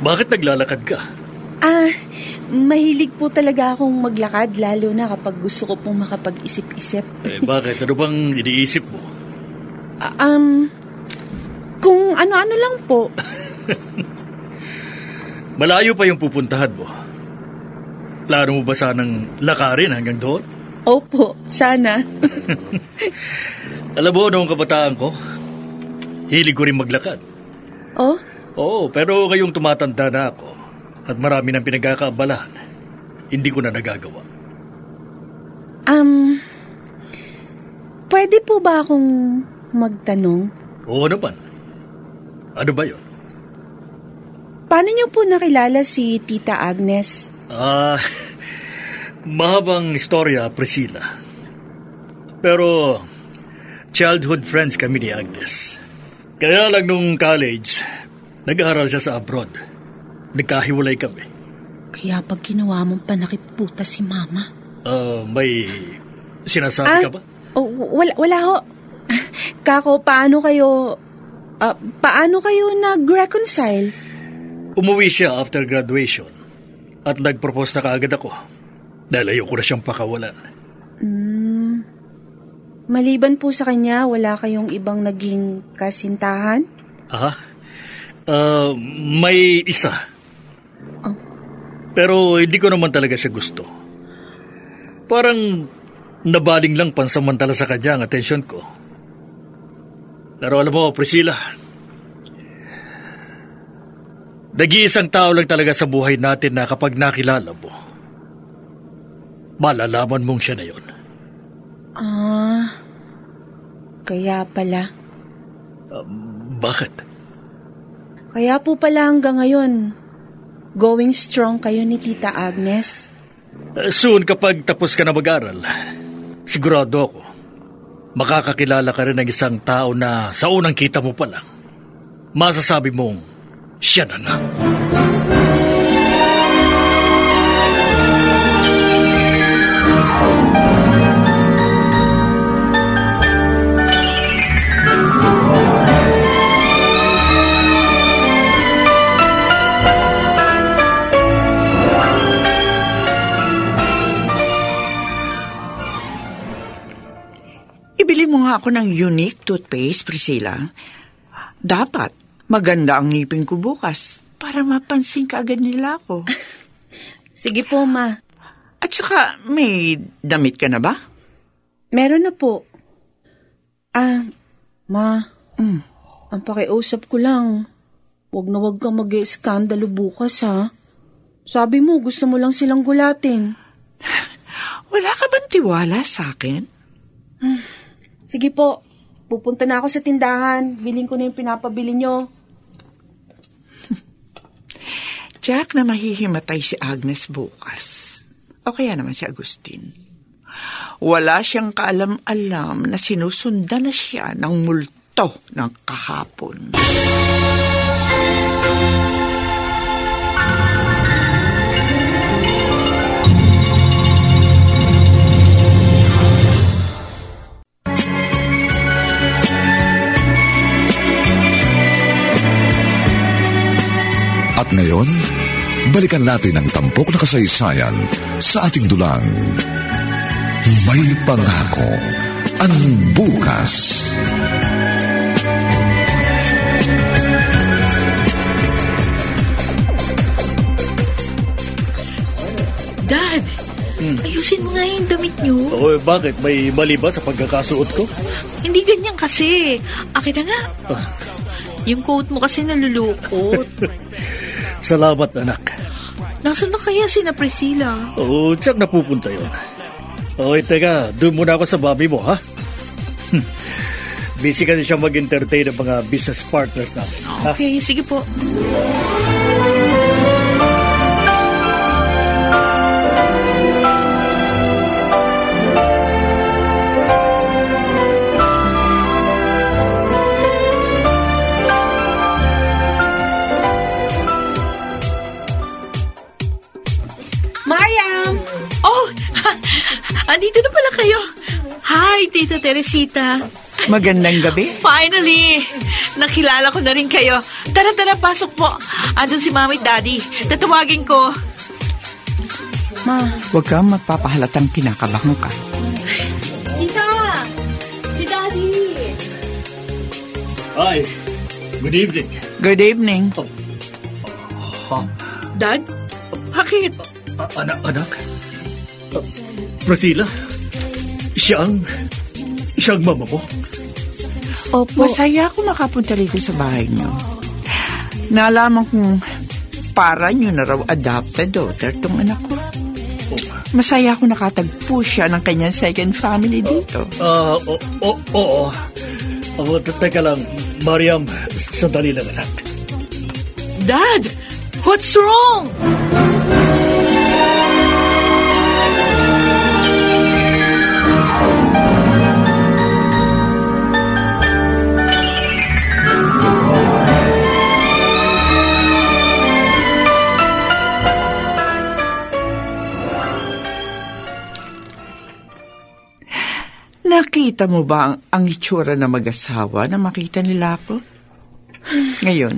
Bakit naglalakad ka? Mahilig po talaga akong maglakad, lalo na kapag gusto ko pong makapag-isip-isip. Bakit? Ano bang iniisip mo? Kung ano-ano lang po. Malayo pa yung pupuntahan mo. Plano mo ba sanang lakarin hanggang doon? Opo, sana. Alam mo, noong kabataan ko, hilig ko rin maglakad. Oh? Oo, pero ngayong tumatanda na ako at marami ng pinagkakaabalahan, hindi ko na nagagawa. Pwede po ba akong magtanong? Oo naman. Ano ba yun? Paano niyo po nakilala si Tita Agnes? Mahabang istorya, Priscilla. Pero childhood friends kami ni Agnes. Kaya lang nung college, nag-aaral siya sa abroad. Nagkahiwalay kami. Kaya pag ginawa mong panakiputa si Mama? May sinasabi ka ba? Wala ho. Kako, paano kayo nag-reconcile? Umuwi siya after graduation at nag-propose na kaagad ako dahil ayoko na siyang pakawalan. Maliban po sa kanya, wala kayong ibang naging kasintahan? May isa. Oh. Pero hindi ko naman talaga siya gusto. Parang nabaling lang pansamantala sa kanya ang atensyon ko. Pero alam mo, Priscilla, nag-iisang tao lang talaga sa buhay natin na kapag nakilala mo, malalaman mong siya na yun. Kaya pala. Bakit? Kaya po pala hanggang ngayon, going strong kayo ni Tita Agnes? Soon, kapag tapos ka na mag-aral, sigurado ako, makakakilala ka rin ng isang tao na sa unang kita mo pa lang, masasabi mong siya na nga. Ibili mo nga ako ng unique toothpaste, Priscilla. Dapat maganda ang ngipin ko bukas para mapansin ka agad nila ako. Sige po, Ma. At saka, may damit ka na ba? Meron na po. Ma. Ang pakiusap ko lang, wag na wag kang mag-ieskandalo bukas, ha? Sabi mo, gusto mo lang silang gulatin. Wala ka bang tiwala sa akin? Sige po, pupunta na ako sa tindahan. Bilhin ko na yung pinapabili nyo. Jack, na mahihimatay si Agnes bukas. O kaya naman si Agustin. Wala siyang kaalam-alam na sinusundan na siya ng multo ng kahapon. balikan natin ang tampok na kasaysayan sa ating dulang. May pangako ang bukas. Dad, ayusin mo nga yung damit niyo. Oh, bakit? May mali ba sa pagkakasuot ko? Hindi ganyan kasi. Akin na nga. Yung coat mo kasi nalulukot. Salamat, anak. Nasaan na kaya si na Priscilla? Oo, tiyak napupunta yun. Okay, teka, doon muna ako sa mami mo, ha? Busy kasi siya mag-entertain ng mga business partners natin. Okay, sige po. Mariam! Oh, andito na pala kayo. Hi, Tita Teresita. Magandang gabi. Finally, nakilala ko na rin kayo. Tara, pasok po. Andun si Mami at Daddy. Tatawagin ko. Ma, huwag kang magpapahalatang kinakabahan ka. Tita! Si Daddy! Hi, good evening. Good evening. Dad? Bakit? Anak? Priscilla? Siya ang mama mo? Opo. Masaya ako makapunta rito sa bahay niyo. Nalaman kong para niyo na raw adopted daughter tong anak ko. Masaya ako nakatagpo siya ng kanyang second family dito. Oo. Teka lang, Mariam, sandali lang, anak. Dad, what's wrong? Nakita mo ba ang itsura na mag-asawa na makita nila ako? Ngayon,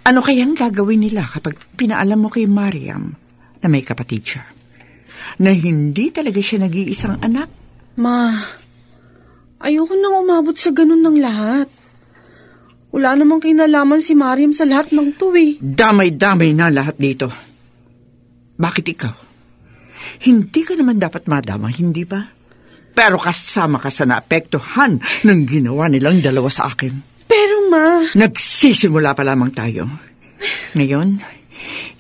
ano kayang gagawin nila kapag pinaalam mo kay Mariam na may kapatid siya? Na hindi talaga siya nag-iisang anak? Ma, ayoko nang umabot sa ganun ng lahat. Wala namang kinalaman si Mariam sa lahat ng to eh. Damay-damay na lahat dito. Bakit ikaw? Hindi ka naman dapat madama, hindi ba? Pero kasama ka sa naapektuhan ng ginawa nilang dalawa sa akin. Pero ma... Nagsisimula pa lamang tayo. Ngayon,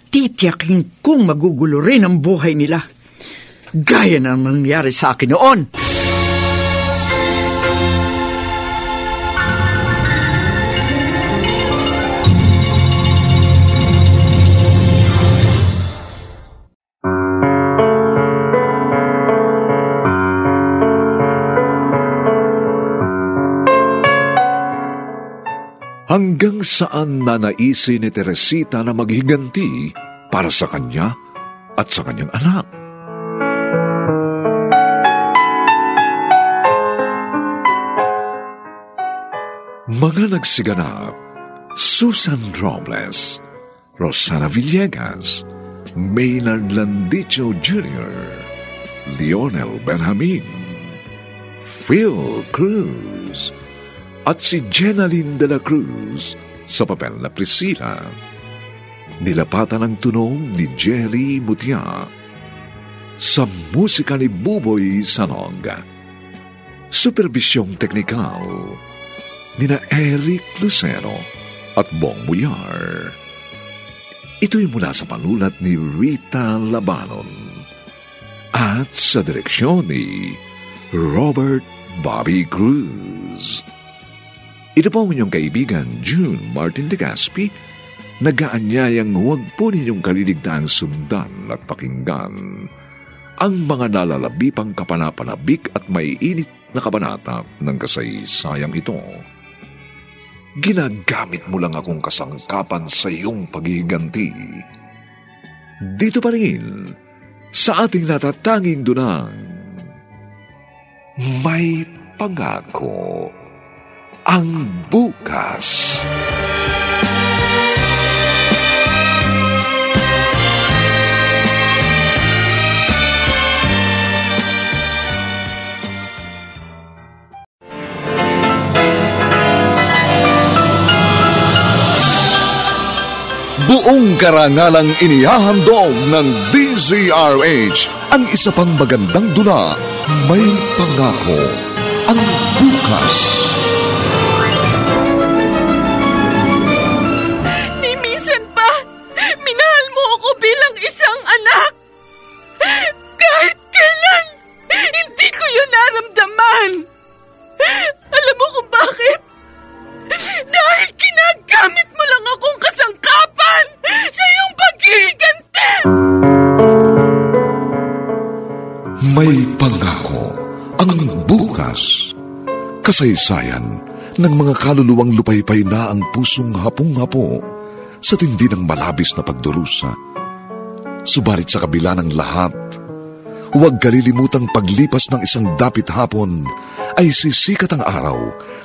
titiyakin kong magugulo rin ang buhay nila. Gaya ng nangyari sa akin noon. Hanggang saan nanaisin ni Teresita na maghiganti para sa kanya at sa kanyang anak? Mga nagsiganap: Susan Robles, Rosana Villegas, Maynard Landicho Jr., Lionel Benjamin, Phil Cruz, at si Jenaline de la Cruz sa papel na Priscilla. Nilapatan ang tunog ni Jerry Mutia. Sa musika ni Buboy Sanog. Supervisyong teknikal nina Eric Lucero at Bong Muyar. Ito'y mula sa panulat ni Rita Labanon at sa direksyon ni Robert Bobby Cruz. Ito po ang inyong kaibigan, June Martin Legaspi, nag-aanyayang huwag po ninyong kaliligtaan sundan at pakinggan ang mga nalalabipang kapanapanabik at maiinit na kabanata ng kasaysayang ito. Ginagamit mo lang akong kasangkapan sa iyong paghihiganti. Dito pa rin, sa ating natatanging dunang, may pangako ang bukas. Buong karangalang inihahandog ng DZRH ang isa pang magandang dula, May Pangako, ang bukas. Ni minsan pa, minahal mo ako bilang isang anak. Kahit kailan, hindi ko yun naramdaman. Alam mo kung bakit? Dahil ginagamit mo lang akong kasangkapan sa iyong paghihiganti. May Pangako, ang bukas. Kasaysayan ng mga kaluluwang lupaypay na ang pusong hapong-hapo sa tindi ng malabis na pagdurusa. Subalit sa kabila ng lahat, huwag kalilimutang paglipas ng isang dapit hapon ay sisikat ang araw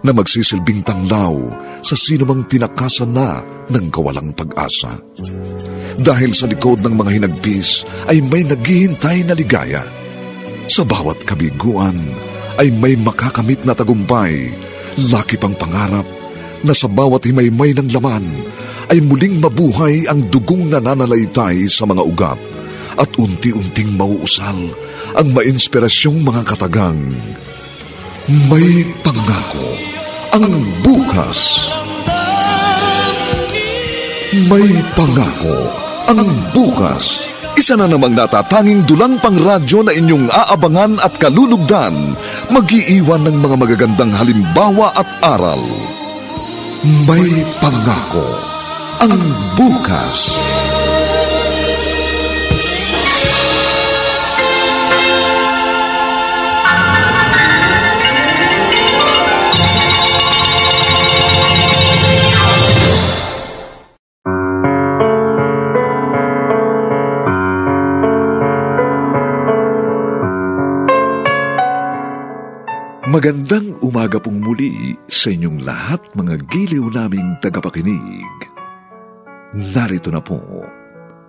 na magsisilbing tanglaw sa sinumang tinakasan na ng kawalang pag-asa. Dahil sa likod ng mga hinagpis ay may naghihintay na ligaya. Sa bawat kabiguan ay may makakamit na tagumpay, laki pang pangarap na sa bawat himaymay ng laman ay muling mabuhay ang dugong nananalaytay sa mga ugat at unti-unting mauusal ang mainspirasyong mga katagang. May Pangako, ang bukas. May Pangako, ang bukas. Isa na namang natatanging dulang pangradyo na inyong aabangan at kalulugdan, mag-iiwan ng mga magagandang halimbawa at aral. May Pangako, ang bukas. Magandang umaga pong muli sa inyong lahat, mga giliw naming tagapakinig. Narito na po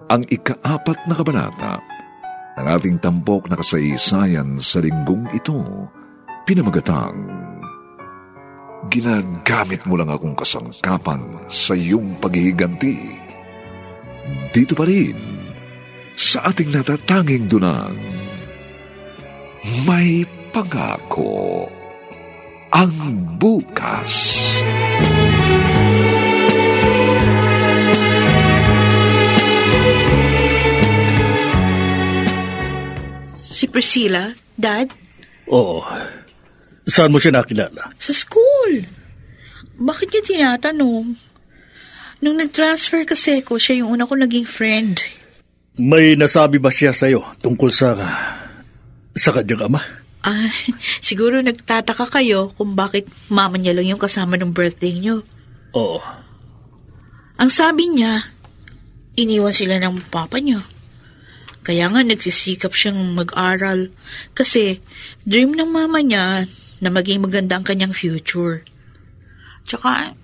ang ika-4 na kabanata ng ating tampok na kasaysayan sa linggong ito, pinamagatang Ginagamit mo lang akong kasangkapan sa iyong paghihiganti. Dito pa rin sa ating natatanging dunang May Pangako, ang bukas. Si Priscilla, Dad? Oo. Saan mo siya nakilala? Sa school. Bakit niya tinatanong? Nung nag-transfer kasi ko, siya yung una ko naging friend. May nasabi ba siya sa'yo tungkol sa kanyang ama? Siguro nagtataka kayo kung bakit mama niya lang yung kasama ng birthday niyo. Oo. Ang sabi niya, iniwan sila ng papa niya. Kaya nga nagsisikap siyang mag-aral kasi dream ng mama niya na maging maganda ang kanyang future. Tsaka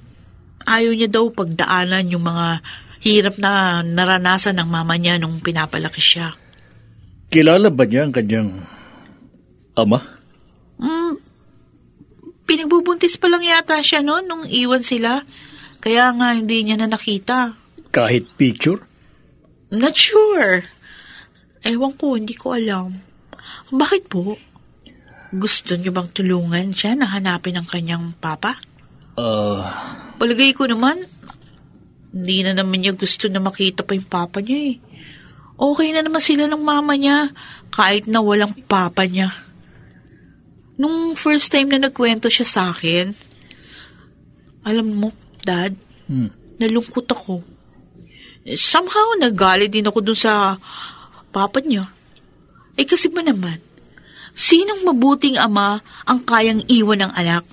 ayaw niya daw pagdaanan yung mga hirap na naranasan ng mama niya nung pinapalaki siya. Kilala ba niya ang kanyang ama? Pinagbubuntis pa lang yata siya noon nung iwan sila. Kaya nga hindi niya na nakita. Kahit picture? Not sure. Ewan ko, hindi ko alam. Bakit po? Gusto niyo bang tulungan siya na hanapin ang kanyang papa? Palagay ko naman, hindi na naman niya gusto na makita pa yung papa niya eh. Okay na naman sila ng mama niya kahit na walang papa niya. Nung first time na nagkwento siya sa akin, alam mo, Dad, nalungkot ako. Somehow, nagalit din ako dun sa papa niya. Kasi ba naman, sinong mabuting ama ang kayang iwan ng anak?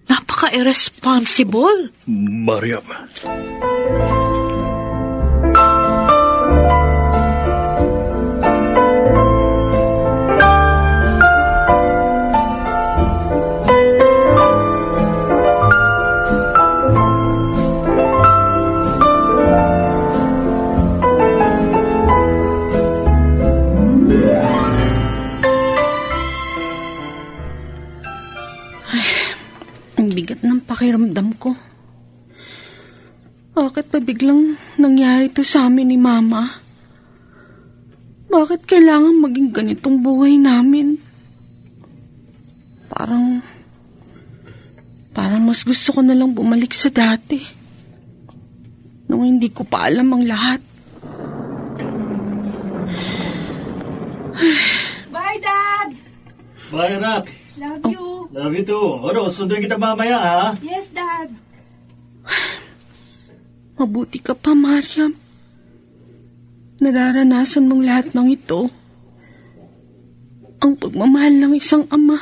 Napaka-irresponsible. Mariam. Ang bigat ng pakiramdam ko. Bakit pa biglang nangyari to sa amin ni Mama? Bakit kailangan maging ganitong buhay namin? Parang mas gusto ko na lang bumalik sa dati. Nung hindi ko pa alam ang lahat. Bye, Dad! Bye, anak. Love you. Love you too. Ano, sunduin kita mamaya, ha? Yes, Dad. Mabuti ka pa, Mariam. Nararanasan mong lahat ng ito. Ang pagmamahal ng isang ama.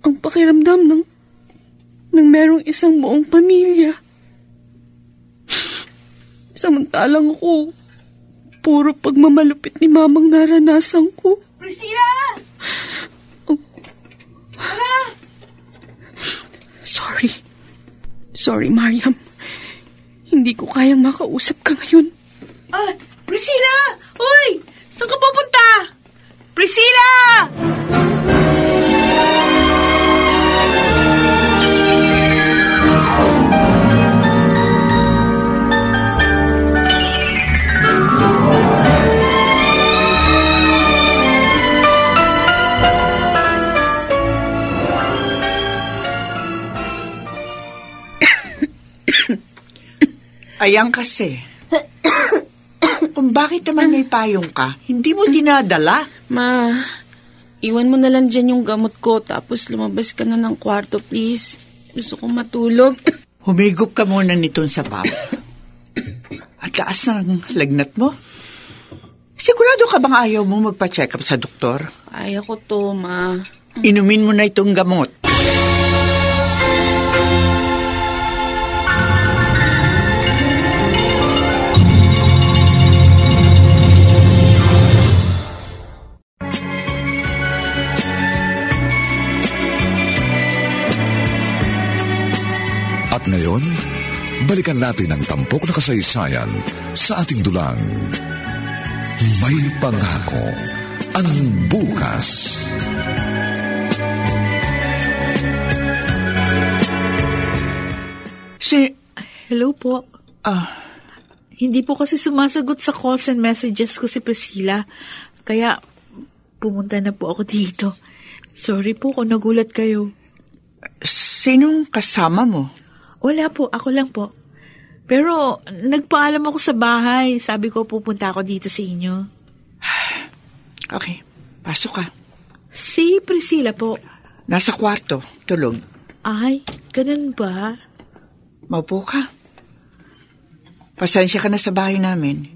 Ang pakiramdam ng merong isang buong pamilya. Samantalang ako, puro pagmamalupit ni Mamang naranasan ko. Priscilla! Tara! Sorry, Mariam. Hindi ko kayang makausap ka ngayon. Priscilla! Uy! Saan ka pupunta? Priscilla! Ayan kasi. Kung bakit naman may payong ka, hindi mo dinadala. Ma, iwan mo na lang dyan yung gamot ko tapos lumabas ka na ng kwarto, please. Gusto kong matulog. Humigop ka muna nitong sa pap. At taas ng lagnat mo. Sigurado ka bang ayaw mo magpa-check up sa doktor? Ayaw ko to, Ma. Inumin mo na itong gamot. At ngayon, balikan natin ang tampok na kasaysayan sa ating dulang. May pangako ang bukas. Hello po. Hindi po kasi sumasagot sa calls and messages ko si Priscilla. Kaya pumunta na po ako dito. Sorry po kung nagulat kayo. Sinong kasama mo? Wala po, ako lang po. Pero nagpaalam ako sa bahay. Sabi ko pupunta ako dito sa inyo. Okay, pasok ka. Si Priscilla po. Nasa kwarto, tulog. Ay, ganun ba? Maupo ka. Pasensya ka na sa bahay namin.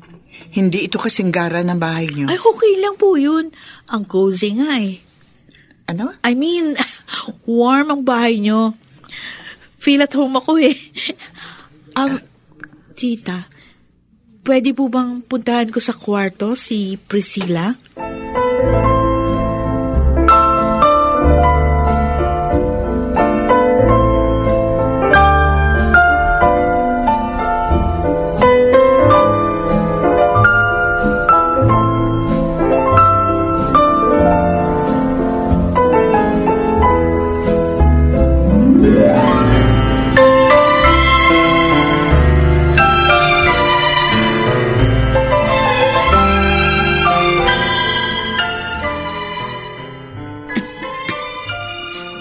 Hindi ito kasing gara ng bahay niyo. Ay, okay lang po yun. Ang cozy nga eh. Ano? I mean, warm ang bahay niyo. Feel at home ako eh. Tita, pwede po bang puntahan ko sa kwarto si Priscilla?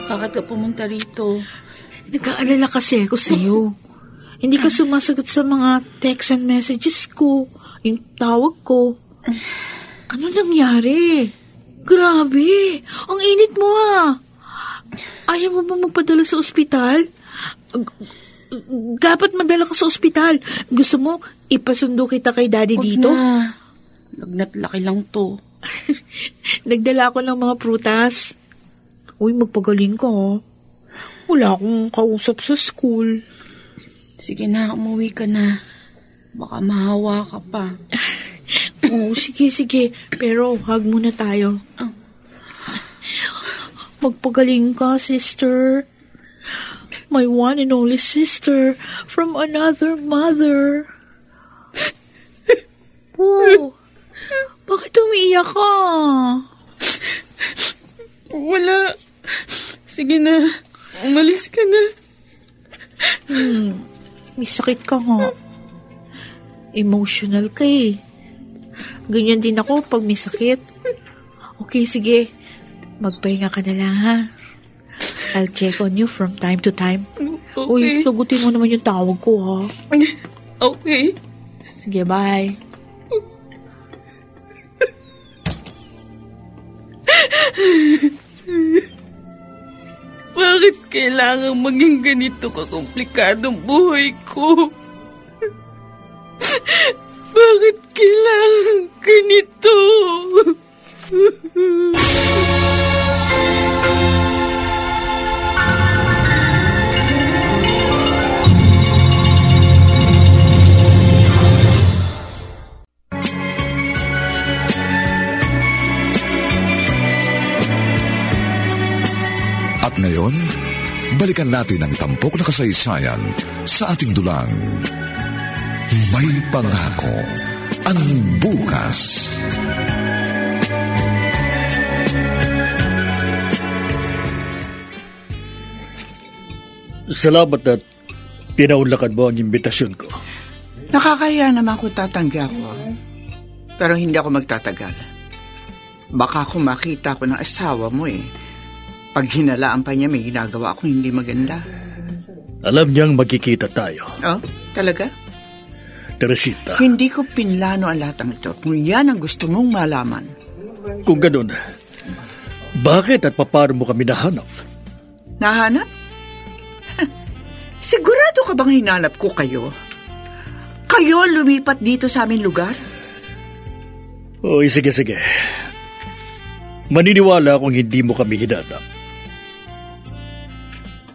Bakit ka pumunta rito? Nag-aalala kasi ako sa'yo. Hindi ka sumasagot sa mga text and messages ko. Yung tawag ko. Ano nangyari? Grabe! Ang init mo ah! Ayaw mo ba magpadala sa ospital? Dapat madala ka sa ospital. Gusto mo, ipasundo kita kay daddy dito? Huwag na. Lagnat laki lang to. Nagdala ako ng mga prutas. Uy, magpagaling ka ha. Wala akong kausap sa school. Sige na, umuwi ka na. Baka mahawa ka pa. Oo, sige. Pero hug muna tayo. Magpagaling ka, sister. My one and only sister from another mother. Oh, bakit umiiyak ka? Wala. Sige na. Umalis ka na. May sakit ka nga. Emotional ka eh. Ganyan din ako pag may sakit. Okay, sige. Magpahinga ka na lang, ha? I'll check on you from time to time. Okay. Uy, sagutin mo naman yung tawag ko, ha? Okay. Sige, bye. Bakit kailangan maging ganito kakomplikadong buhay ko? Bakit kailangan ganito? At ngayon, balikan natin ang tampok na kasaysayan sa ating dulang. May pangako ang bukas. Salamat at pinaunlakan mo ang imbitasyon ko. Nakakaya naman kung tatanggi ako. Pero hindi ako magtatagal. Baka kung makita ko ng asawa mo pag hinalaan pa niya, may ginagawa akong hindi maganda. Alam niyang magkikita tayo. Oh, talaga? Teresita. Hindi ko pinlano ang lahat ng ito kung yan ang gusto mong malaman. Kung ganun, bakit at paano mo kami nahanap? Nahanap? Sigurado ka bang hinanap ko kayo? Kayo lumipat dito sa aming lugar? Oy, sige. Maniniwala akong hindi mo kami hinanap.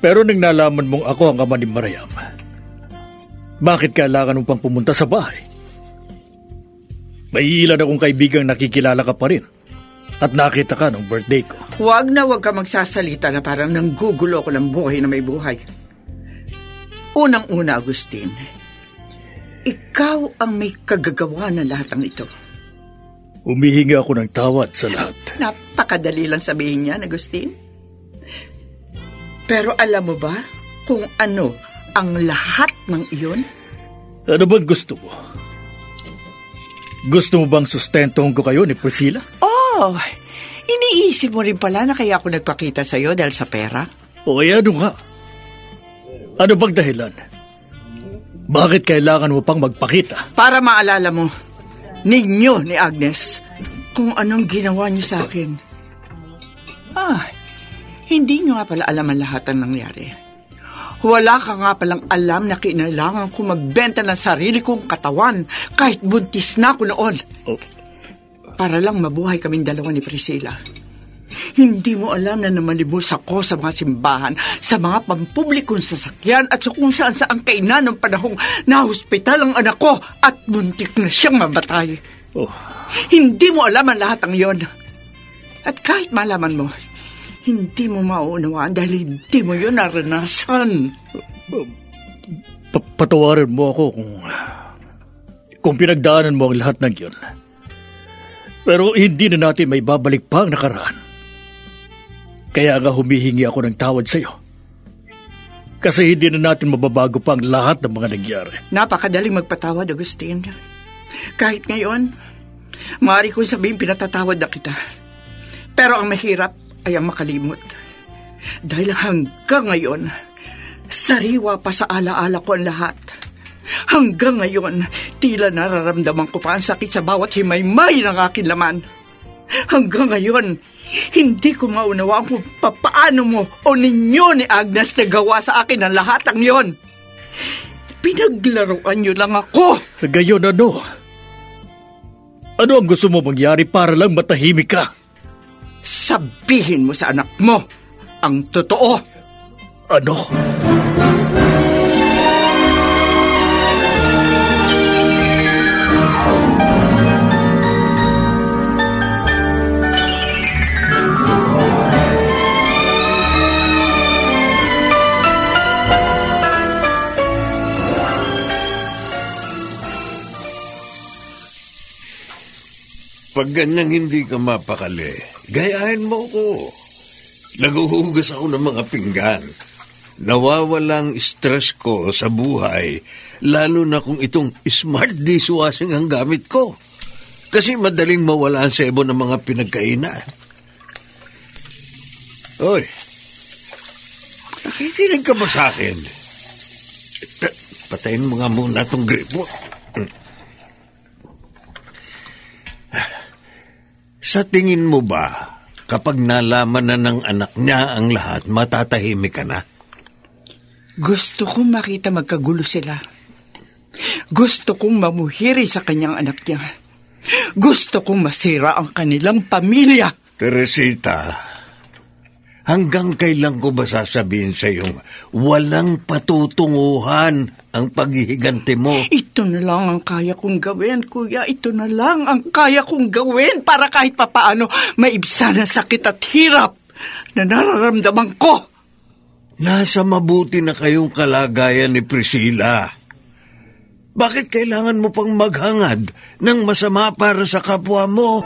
Pero nang nalaman mong ako ang ama ni Mariam, bakit kailangan mong pang pumunta sa bahay? May ilan akong kaibigang nakikilala ka pa rin at nakita ka nung birthday ko. Huwag ka magsasalita na parang nanggugulo ko ng buhay na may buhay. Unang-una, Agustin, ikaw ang may kagagawa ng lahat ng ito. Humihingi ako ng tawad sa lahat. Napakadali lang sabihin niyan, Agustin. Pero alam mo ba kung ano ang lahat ng iyon? Ano bang gusto mo? Gusto mo bang sustentuhin ko kayo ni Priscilla? Oh, iniisip mo rin pala na kaya ako nagpakita sa'yo dahil sa pera? O kaya ano nga? Ano bang dahilan? Bakit kailangan mo pang magpakita? Para maalala mo, ninyo ni Agnes, kung anong ginawa niyo sa akin. Hindi niyo nga pala alam ang lahat ng nangyari. Wala ka nga palang alam na kinailangan ko magbenta ng sarili kong katawan kahit buntis na ako noon. Oh. Para lang mabuhay kaming dalawa ni Priscilla. Hindi mo alam na namalibos ako sa mga simbahan, sa mga pampublikong sasakyan at sa kung saan kainan ng panahong nahospital ang anak ko at muntik na siyang mabatay. Oh. Hindi mo alam ang lahat ng iyon. At kahit malaman mo, hindi mo mauunawaan dahil hindi mo yun naranasan. Patawarin mo ako kung pinagdaanan mo ang lahat ng yun. Pero hindi na natin may babalik pa ang nakaraan. Kaya nga humihingi ako ng tawad sa iyo. Kasi hindi na natin mababago pa ang lahat ng mga nangyari. Napakadaling magpatawad, Agustin. Kahit ngayon, maaari kong sabihin pinatatawad na kita. Pero ang mahirap ay ang makalimot. Dahil hanggang ngayon, sariwa pa sa alaala ko ang lahat. Hanggang ngayon, tila nararamdaman ko pa ang sakit sa bawat himaymay ng aking laman. Hanggang ngayon, hindi ko maunawaan kung paano mo o ninyo ni Agnes nagawa sa akin ang lahat ng yon. Pinaglaruan niyo lang ako. Gayon ano? Ano ang gusto mo mangyari para lang matahimik ka? Sabihin mo sa anak mo ang totoo. Ano? Pag ganyang hindi ka mapakali, gayahin mo ko. Naguhugas ako ng mga pinggan. Nawawalang stress ko sa buhay, lalo na kung itong smart dishwashing ang gamit ko. Kasi madaling mawala ang sebo ng mga pinagkainan. Oy, nakikinig ka ba sa akin? Patayin mo nga muna itong gripo. Sa tingin mo ba, kapag nalaman na ng anak niya ang lahat, matatahimik ka na? Gusto kong makita magkagulo sila. Gusto kong mamuhiri sa kanyang anak niya. Gusto kong masira ang kanilang pamilya. Teresita, hanggang kailan ko ba sasabihin sa iyong walang patutunguhan ang paghihiganti mo? Ito na lang ang kaya kong gawin, kuya. Ito na lang ang kaya kong gawin para kahit papaano maibsan ang sakit at hirap na nararamdaman ko. Nasa mabuti na kayong kalagayan ni Priscilla. Bakit kailangan mo pang maghangad ng masama para sa kapwa mo?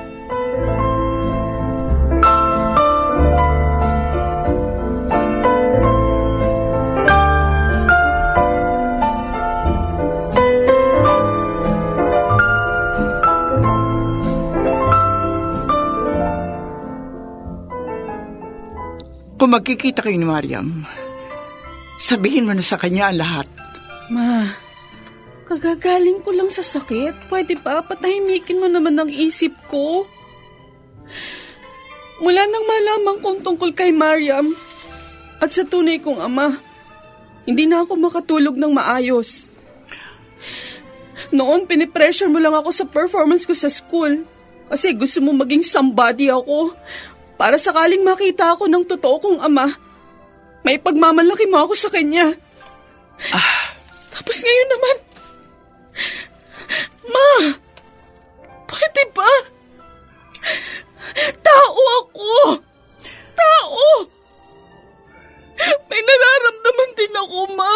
Kung magkikita kayo ni Mariam, sabihin mo na sa kanya ang lahat. Ma, kagagaling ko lang sa sakit. Pwede ba patahimikin mo naman ang isip ko? Mula nang malaman kong tungkol kay Mariam at sa tunay kong ama, hindi na ako makatulog ng maayos. Noon, pinipressure mo lang ako sa performance ko sa school kasi gusto mo maging somebody ako. Para sakaling makita ako ng totoo kong ama, may pagmamalaki mo ako sa kanya. Tapos ngayon naman, Ma, pwede ba? Tao ako! Tao! May nararamdaman din ako, Ma.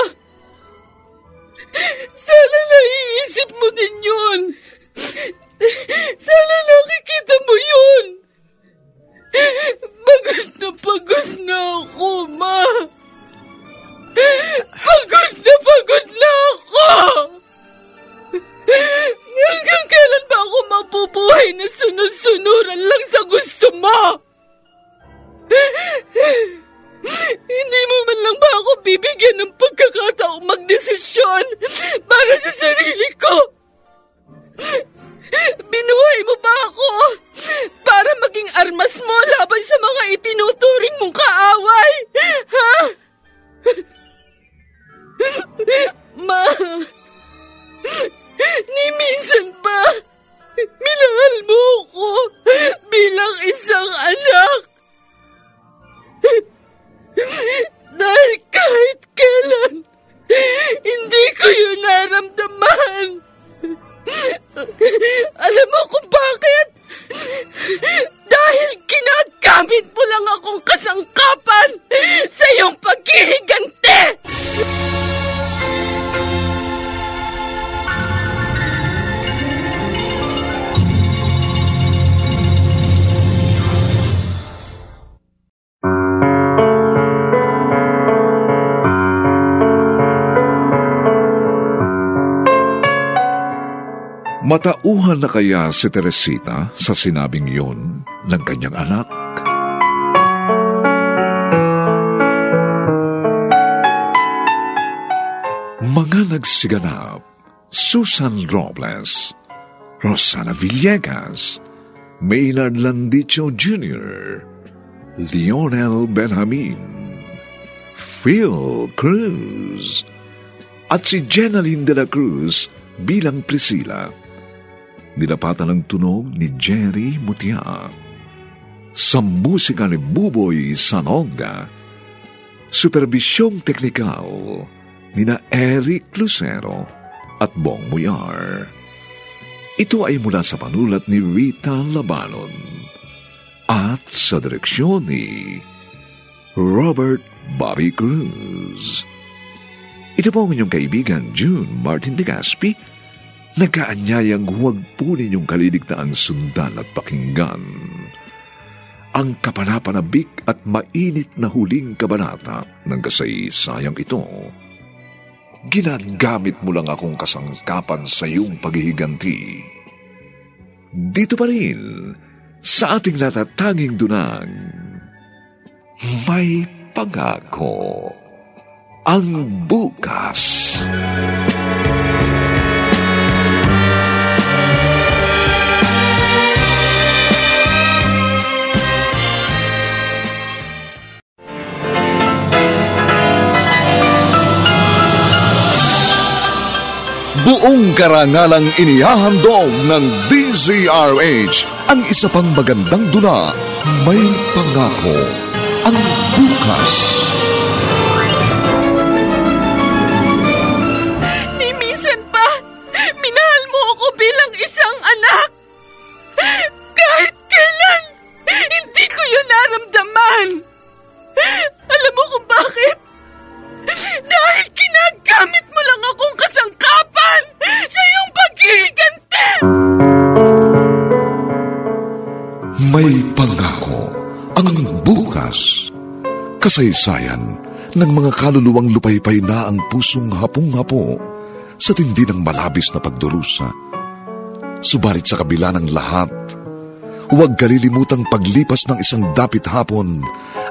Sana naiisip mo din yun. Sana nakikita mo yun. Pagod na ako, Ma. Pagod na ako. Hanggang kailan ba ako mabubuhay na sunod-sunuran lang sa gusto mo? Hindi mo man lang ba ako bibigyan ng pagkakataong magdesisyon para sa sarili ko? Binuhay mo ba ako para maging armas mo laban sa mga itinuturing mong kaaway? Ha? Ma, ni minsan ba minahal mo ako bilang isang anak? Dahil kahit kailan, hindi ko yun naramdaman. Alam mo kung bakit? Dahil ginagamit mo lang akong kasangkapan sa iyong paghihiganti! Matauhan na kaya si Teresita sa sinabing yun ng kanyang anak? Mga nagsiganap, Susan Robles, Rosana Villegas, Maynard Landicho Jr., Lionel Benjamin, Phil Cruz, at si Jenaline de la Cruz bilang Priscilla. Dinapatan ng tunog ni Jerry Mutia. Sa musika ni Buboy Sanonga. Superbisyong teknikal ni na Eric Lucero at Bong Muyar. Ito ay mula sa panulat ni Rita Labanon at sa direksyon ni Robert Bobby Cruz. Ito po ang inyong kaibigan June Martin Legaspi, nagkaanyayang huwag po ninyong kaliligtaang sundan at pakinggan ang kapanapanabik at mainit na huling kabanata ng kasaysayang ito. Ginagamit mo lang akong kasangkapan sa iyong paghihiganti. Dito pa rin, sa ating natatanging dunang, may pangako ang bukas. Buong karangalang inihahandog ng DZRH ang isa pang magandang dula, May Pangako ang Bukas. Ni minsan pa, minahal mo ako bilang isang anak. Kahit kailan, hindi ko yun naramdaman. Alam mo kung bakit? Dahil ginagamit mo lang akong kasangkapan sa iyong paghihiganti. May Pangako ang Bukas. Kasaysayan ng mga kaluluwang lupaypay na ang pusong hapong-hapo sa tindi ng malabis na pagdurusa. Subalit sa kabila ng lahat, huwag kalilimutang paglipas ng isang dapit hapon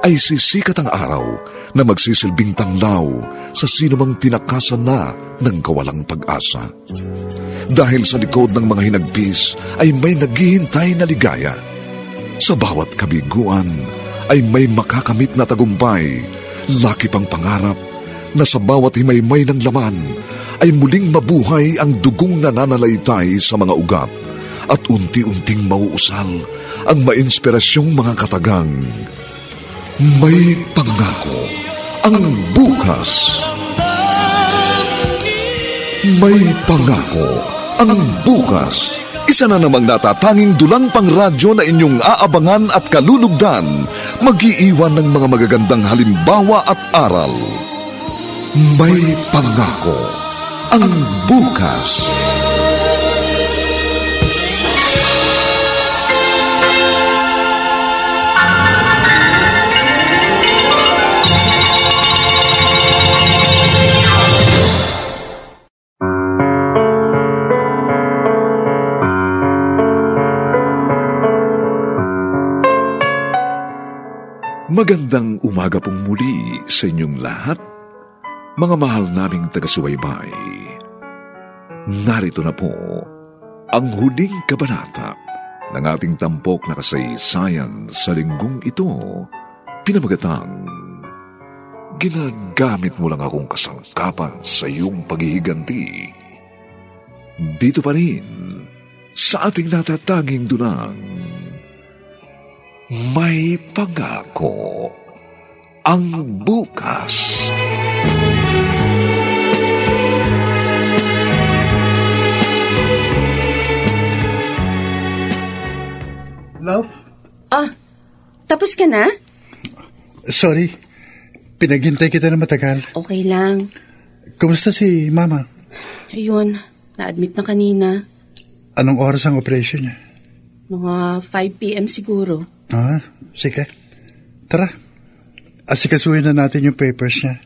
ay sisikat ang araw na magsisilbing tanglaw sa sinumang tinakasan na ng kawalang pag-asa. Dahil sa likod ng mga hinagpis ay may naghihintay na ligaya. Sa bawat kabiguan ay may makakamit na tagumpay, laki pang pangarap na sa bawat himaymay ng laman ay muling mabuhay ang dugong nananalaytay sa mga ugat at unti-unting mauusal ang mainspirasyong mga katagang. May Pangako ang Bukas. May Pangako ang Bukas. Isa na namang natatanging dulang pangradyo na inyong aabangan at kalulugdan, mag-iiwan ng mga magagandang halimbawa at aral. May Pangako ang Bukas. Magandang umaga pong muli sa inyong lahat, mga mahal naming taga-subaybay. Narito na po ang huling kabanata ng ating tampok na kasaysayan sa linggong ito, pinamagatang Ginagamit mo lang akong kasangkapan sa iyong paghihiganti. Dito pa rin sa ating natatanging dunang, May Pangako ang Bukas. Love? Tapos ka na? Sorry, pinaghintay kita na matagal. Okay lang. Kumusta si Mama? Ayun, na-admit na kanina. Anong oras ang operation niya? Mga 5 p.m. siguro. Sige. Tara, asikasuhin na natin yung papers niya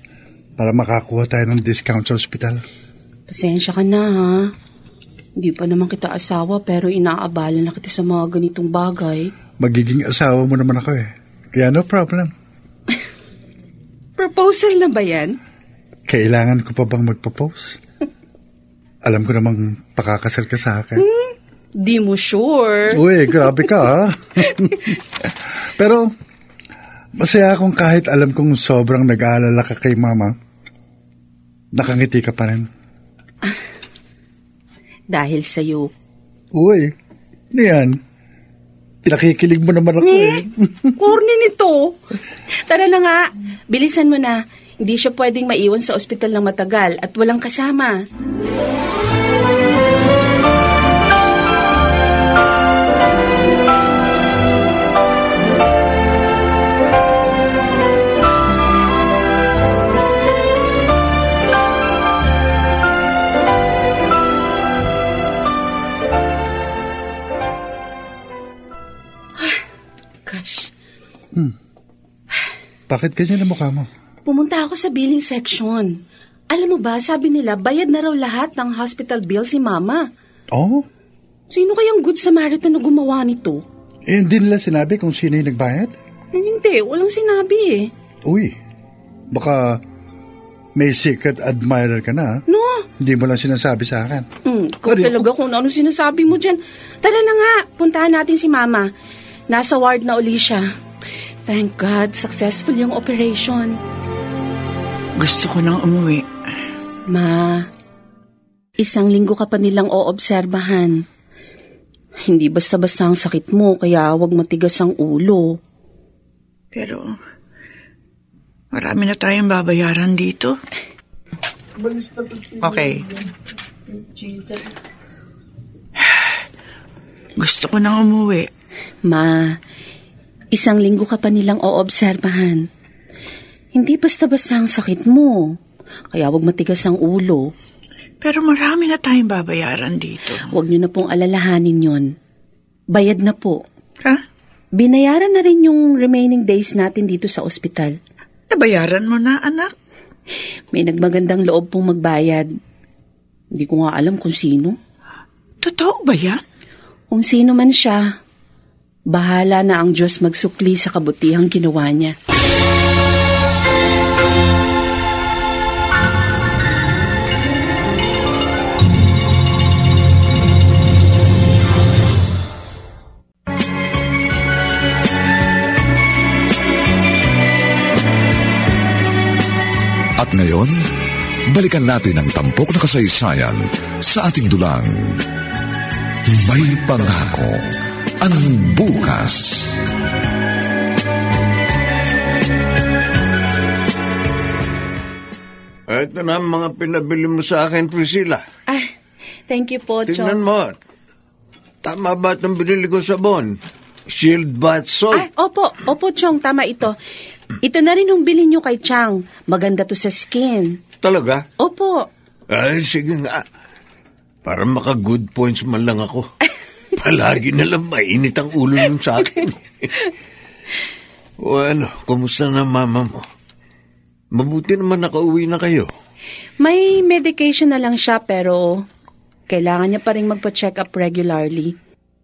para makakuha tayo ng discount sa ospital. Pasensya ka na, ha? Hindi pa naman kita asawa pero inaabala na kita sa mga ganitong bagay. Magiging asawa mo naman ako eh. Kaya no problem. Proposal na ba yan? Kailangan ko pa bang magpropose? Alam ko namang pakakasal ka sa akin. Di mo sure. Uy, grabe ka ha. Pero masaya akong kahit alam kong sobrang nag-aalala ka kay Mama, nakangiti ka pa rin. Dahil sa'yo. Uy, niyan. Pinakikilig mo naman ako eh. Corny nito. Tara na nga, bilisan mo na. Hindi siya pwedeng maiwan sa ospital ng matagal at walang kasama. Bakit ganyan ang mukha mo? Pumunta ako sa billing section. Alam mo ba, sabi nila, bayad na raw lahat ng hospital bill si Mama. Oh? Sino kayang good Samaritan na gumawa nito? Hindi nila sinabi kung sino yung nagbayad? Hindi, walang sinabi eh. Uy, baka may secret admirer ka na. No? Hindi mo lang sinasabi sa akin. Ikaw talaga kung ano sinasabi mo dyan. Tara na nga, puntahan natin si Mama. Nasa ward na uli siya. Thank God, successful yung operation. Gusto ko nang umuwi. Ma, 1 linggo ka pa nilang oobserbahan. Hindi basta-basta ang sakit mo, kaya huwag matigas ang ulo. Pero, marami na tayong babayaran dito. Okay. Gusto ko nang umuwi. Ma, 1 linggo ka pa nilang oobserbahan. Hindi basta-basta ang sakit mo, kaya huwag matigas ang ulo. Pero marami na tayong babayaran dito. Huwag niyo na pong alalahanin yon. Bayad na po. Ha? Binayaran na rin yung remaining days natin dito sa ospital. Nabayaran mo na, anak? May nagmagandang loob pong magbayad. Hindi ko nga alam kung sino. Totoo ba yan? Kung sino man siya, bahala na ang Diyos magsukli sa kabutihang ginawa niya. At ngayon, balikan natin ang tampok na kasaysayan sa ating dulang. May pangako ang bukas. Ito na ang mga pinabili mo sa akin, Priscilla. Ay, thank you po, Chong. Tingnan mo. Tama ba itong binili ko sabon? Shield bath soap. Ay, opo, Chong, tama ito. Ito na rin yung bilhin nyo kay Chang. Maganda to sa skin. Talaga? Opo. Ay, sige nga. Para maka-good points man lang ako. Palagi na lang mainit ang ulo nun sa akin. O ano, kumusta na mama mo? Mabuti naman nakauwi na kayo. May medication na lang siya pero kailangan niya pa rin magpa-check up regularly.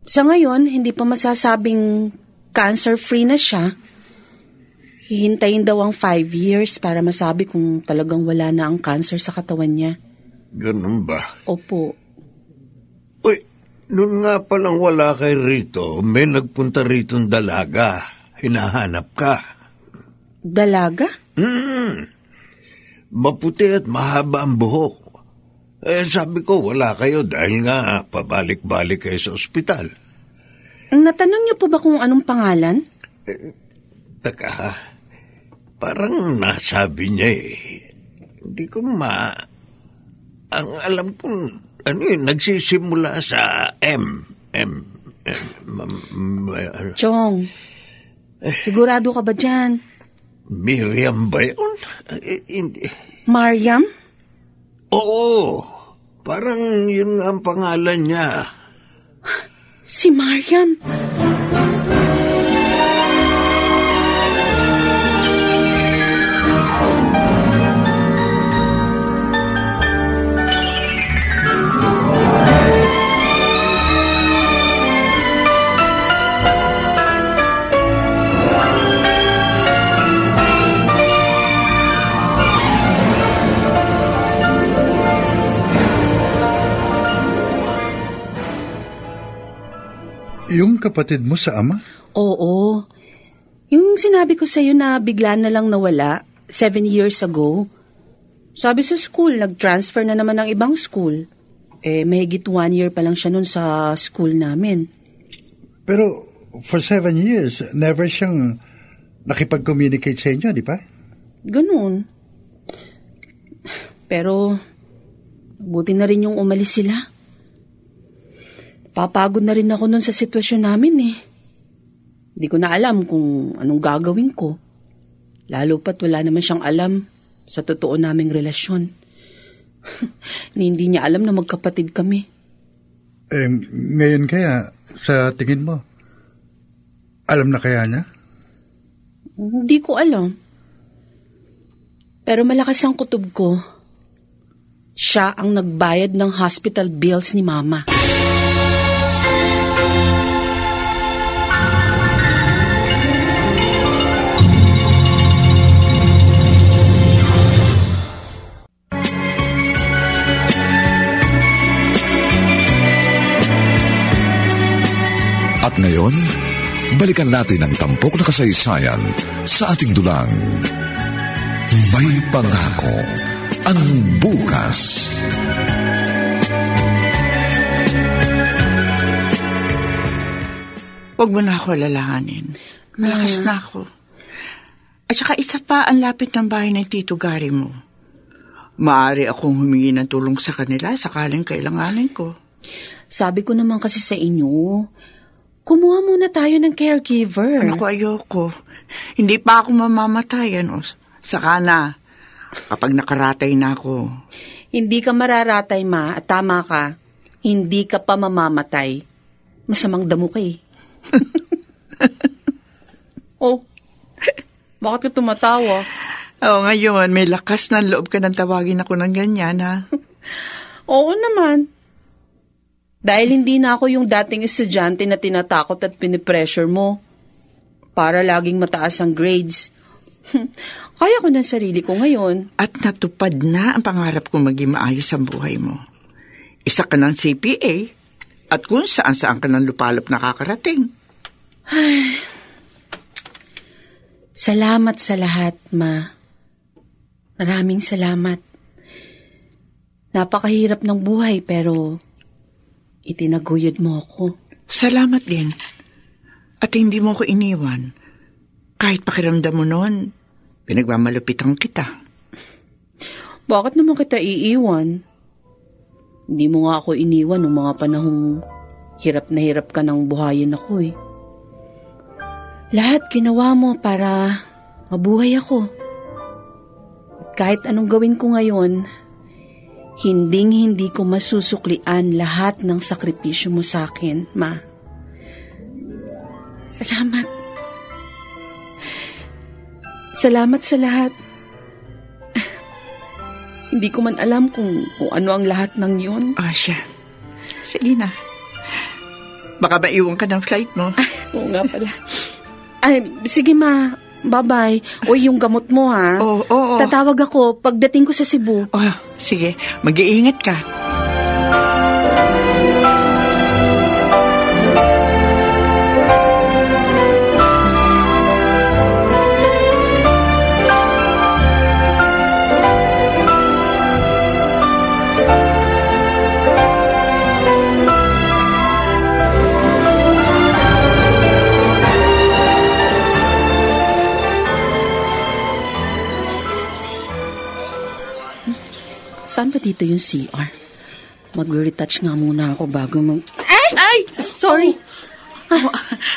Sa ngayon, hindi pa masasabing cancer-free na siya. Hihintayin daw ang 5 years para masabi kung talagang wala na ang cancer sa katawan niya. Ganun ba? Opo. Uy, noon nga palang wala kay rito, may nagpunta ritong dalaga. Hinahanap ka. Dalaga? Maputi at mahaba ang buhok. Sabi ko wala kayo dahil nga pabalik-balik kayo sa ospital. Natanong niyo po ba kung anong pangalan? Taka, parang nasabi niya Hindi ko ang alam ko, nagsisimula sa M. Chong, sigurado ka ba dyan? Miriam ba yun? Hindi. Mariam? Oo, parang yun nga ang pangalan niya. Si Mariam? Yung kapatid mo sa ama? Oo. Yung sinabi ko sa'yo na bigla na lang nawala 7 years ago. Sabi sa school, nag-transfer na naman ng ibang school. Mahigit 1 year pa lang siya nun sa school namin. Pero for 7 years, never siyang nakipag-communicate sa inyo, di ba? Ganun. Pero buti na rin yung umalis sila. Papagod na rin ako nun sa sitwasyon namin Hindi ko na alam kung anong gagawin ko. Lalo pat wala naman siyang alam sa totoo naming relasyon. Hindi niya alam na magkapatid kami. Ngayon kaya, sa tingin mo, alam na kaya niya? Hindi ko alam. Pero malakas ang kutob ko. Siya ang nagbayad ng hospital bills ni Mama. At ngayon, balikan natin ang tampok na kasaysayan sa ating dulang. May pangako ang bukas. Huwag mo na ako alalahanin. Malakas na ako. At saka isa pa ang lapit ng bahay ng Tito Gary mo. Maaari akong humingi ng tulong sa kanila sakaling kailanganin ko. Sabi ko naman kasi sa inyo, kumuha muna tayo ng caregiver. Ano ko, ayoko. Hindi pa ako mamamatayan. Saka na, kapag nakaratay na ako. Hindi ka mararatay, Ma, at tama ka. Hindi ka pa mamamatay. Masamang damo ka eh. Oh, bakit ka tumatawa? Ngayon, may lakas ng loob ka ng tawagin ako ng ganyan, ha? Oo naman. Dahil hindi na ako yung dating estudyante na tinatakot at pinipressure mo para laging mataas ang grades. Kaya ko ng sarili ko ngayon. At natupad na ang pangarap kong maging maayos ang buhay mo. Isa ka ng CPA at kung saan-saan ka ng lupalop nakakarating. Ay, salamat sa lahat, Ma. Maraming salamat. Napakahirap ng buhay pero itinaguyod mo ako. Salamat din. At hindi mo ko iniwan. Kahit pakiramdam mo noon, pinagmamalupitan kita. Bakit naman kita iiwan? Hindi mo nga ako iniwan noong mga panahong hirap na hirap ka ng buhayin ako eh. Lahat ginawa mo para mabuhay ako. At kahit anong gawin ko ngayon, hinding-hindi ko masusuklian lahat ng sakripisyo mo sa akin, Ma. Salamat. Salamat sa lahat. Hindi ko man alam kung ano ang lahat ng yun. Siya. Sige na. Baka maiwan ka ng flight mo. Oo nga pala. Ay, sige Ma. Bye-bye. O yung gamot mo ha. Oo. Tatawag ako pagdating ko sa Cebu. Sige. Mag-iingat ka. Saan ba dito yung CR? Mag-retouch nga muna ako bago Ay! Sorry.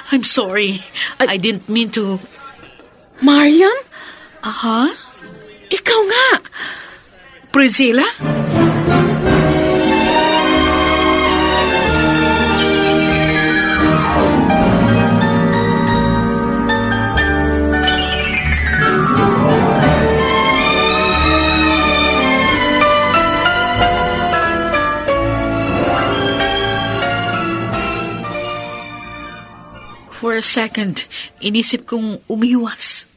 I'm sorry. I didn't mean to... Mariam? Aha? Ikaw nga! Priscilla? For a second, inisip kong umiwas.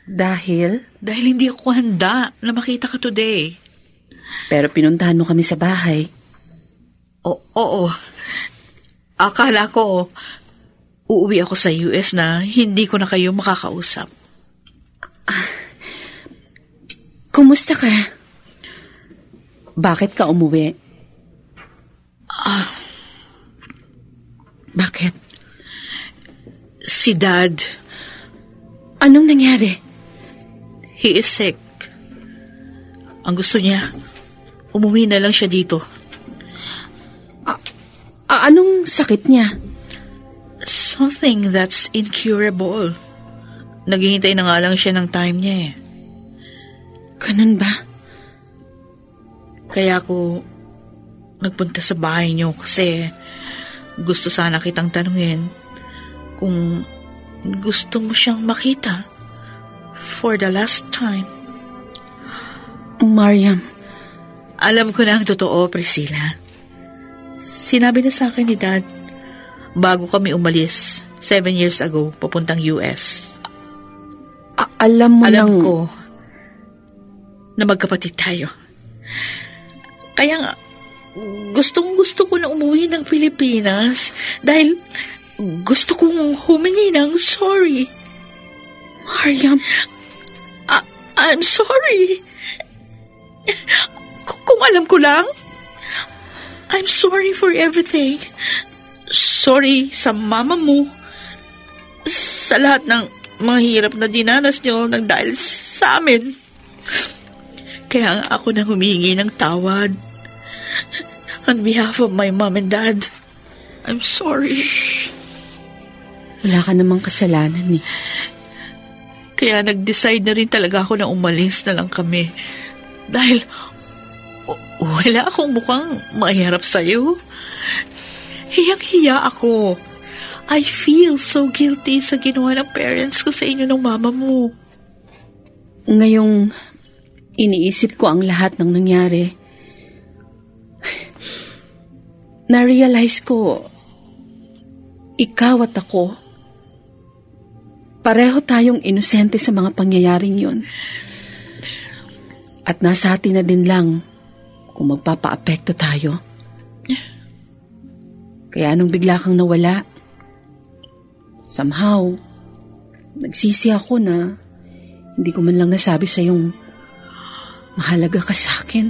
Dahil? Dahil hindi ako handa na makita ka today. Pero pinuntahan mo kami sa bahay. Oo. Akala ko, uuwi ako sa US na hindi ko na kayo makakausap. Kumusta ka? Bakit ka umuwi? Bakit? Si Dad. Anong nangyari? He is sick. Ang gusto niya, umuwi na lang siya dito. Anong sakit niya? Something that's incurable. Naghihintay na nga lang siya ng time niya eh. Ganun ba? Kaya ako nagpunta sa bahay niyo kasi gusto sana kitang tanungin kung gusto mo siyang makita For the last time. Mariam. Alam ko na ang totoo, Priscilla. Sinabi na sa akin ni Dad bago kami umalis 7 years ago papuntang US. Alam ko na magkapatid tayo. Kaya nga, gustong-gusto ko na umuwi ng Pilipinas dahil gusto kong humingi ng sorry. Mariam. I'm sorry. Kung alam ko lang, I'm sorry for everything. Sorry sa mama mo. Sa lahat ng mga hirap na dinanas niyo nang dahil sa amin. Kaya nga ako nang humingi ng tawad. On behalf of my mom and dad, I'm sorry. Wala ka namang kasalanan eh. Kaya nag-decide na rin talaga ako na umalis na lang kami. Dahil wala akong mukhang mahirap sa'yo. Hiyang-hiya ako. I feel so guilty sa ginawa ng parents ko sa inyo ng mama mo. Ngayong iniisip ko ang lahat ng nangyari, na-realize ko, ikaw at ako, pareho tayong inosente sa mga pangyayaring yun. At nasa atin na din lang kung magpapa-apekto tayo. Kaya nung bigla kang nawala, somehow, nagsisi ako na hindi ko man lang nasabi sa yung mahalaga ka sa akin.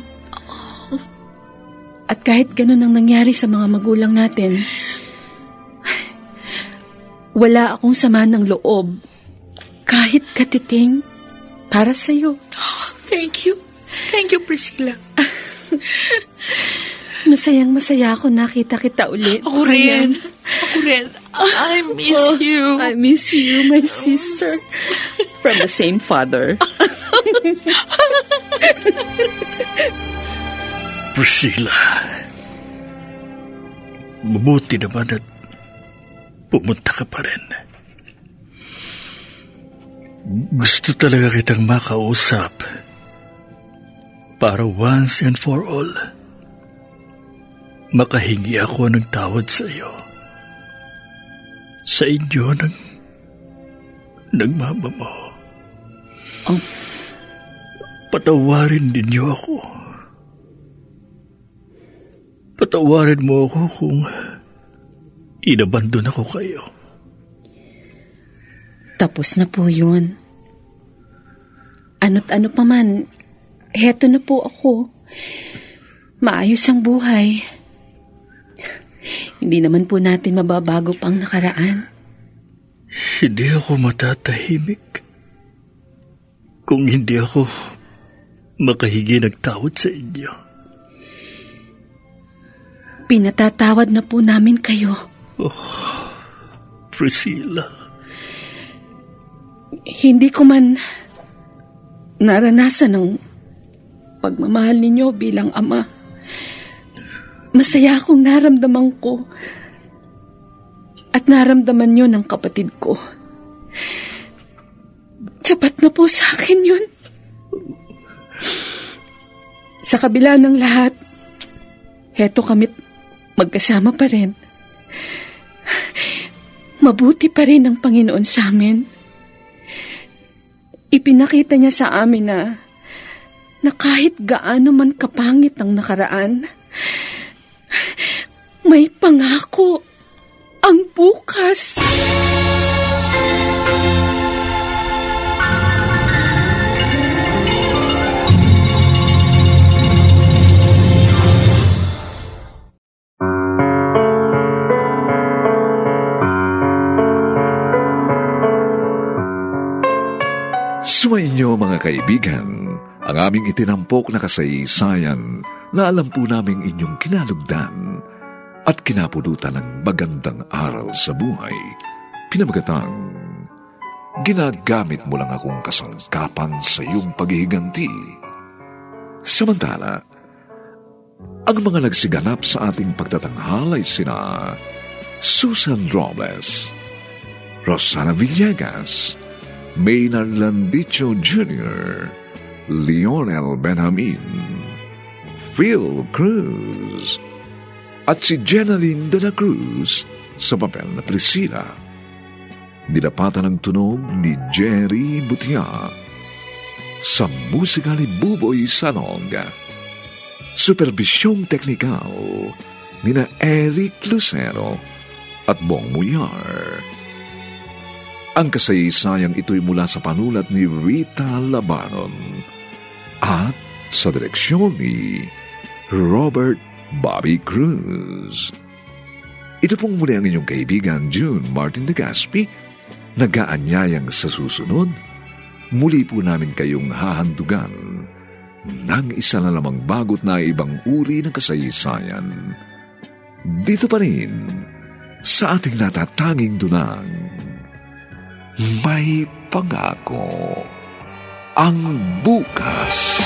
At kahit ganun ang nangyari sa mga magulang natin, wala akong sama ng loob, kahit katiting, para sa'yo. Oh, thank you. Thank you, Priscilla. Masayang-masaya ako nakita kita ulit. Ako rin. I miss you. I miss you, my sister. From the same father. Priscilla, mabuti naman at pumunta ka pa rin. Gusto talaga kitang makausap para once and for all, makahingi ako ng tawad sa iyo. Sa inyo ng mama mo. Patawarin ninyo ako. Patawarin mo ako kung inabandon ako kayo. Tapos na po yun. Ano't ano pa man, heto na po ako. Maayos ang buhay. Hindi naman po natin mababago pang nakaraan. Hindi ako matatahimik kung hindi ako makahingi ng tawad sa inyo. Pinatatawad na po namin kayo. Oh, Priscilla. Hindi ko man naranasan ng pagmamahal ninyo bilang ama. Masaya akong naramdaman ko at naramdaman nyo ng kapatid ko. Sapat na po sa akin yun. Sa kabila ng lahat, heto kami magkasama pa rin. Mabuti pa rin ang Panginoon sa amin. Ipinakita niya sa amin na kahit gaano man kapangit ang nakaraan, may pangako ang bukas. Sumainyo mga kaibigan, ang aming itinampok na kasaysayan na alam po naming inyong kinalugdan at kinapulutan ng magandang aral sa buhay. Pinamagatang, ginagamit mo lang akong kasangkapan sa iyong paghihiganti. Samantala, ang mga nagsiganap sa ating pagtatanghal ay sina Susan Robles, Rosana Villegas, Maynard Landicho Jr., Lionel Benjamin, Phil Cruz, at si Jenaline de la Cruz sa papel na Priscilla. Dinapatan ng tunog ni Jerry Butia. Sa musika ni Buboy Salong. Supervisyong teknikal ni na Eric Lucero at Bong Muyar. Ang kasaysayang ito'y mula sa panulat ni Rita Labanon at sa direksyon ni Robert Bobby Cruz. Ito pong muli ang inyong kaibigan June Martin Legaspi, nag-aanyayang sa susunod, muli po namin kayong hahandugan ng isa na lamang bagot na ibang uri ng kasaysayan. Dito pa rin sa ating natatanging dunang May Pangako ang Bukas.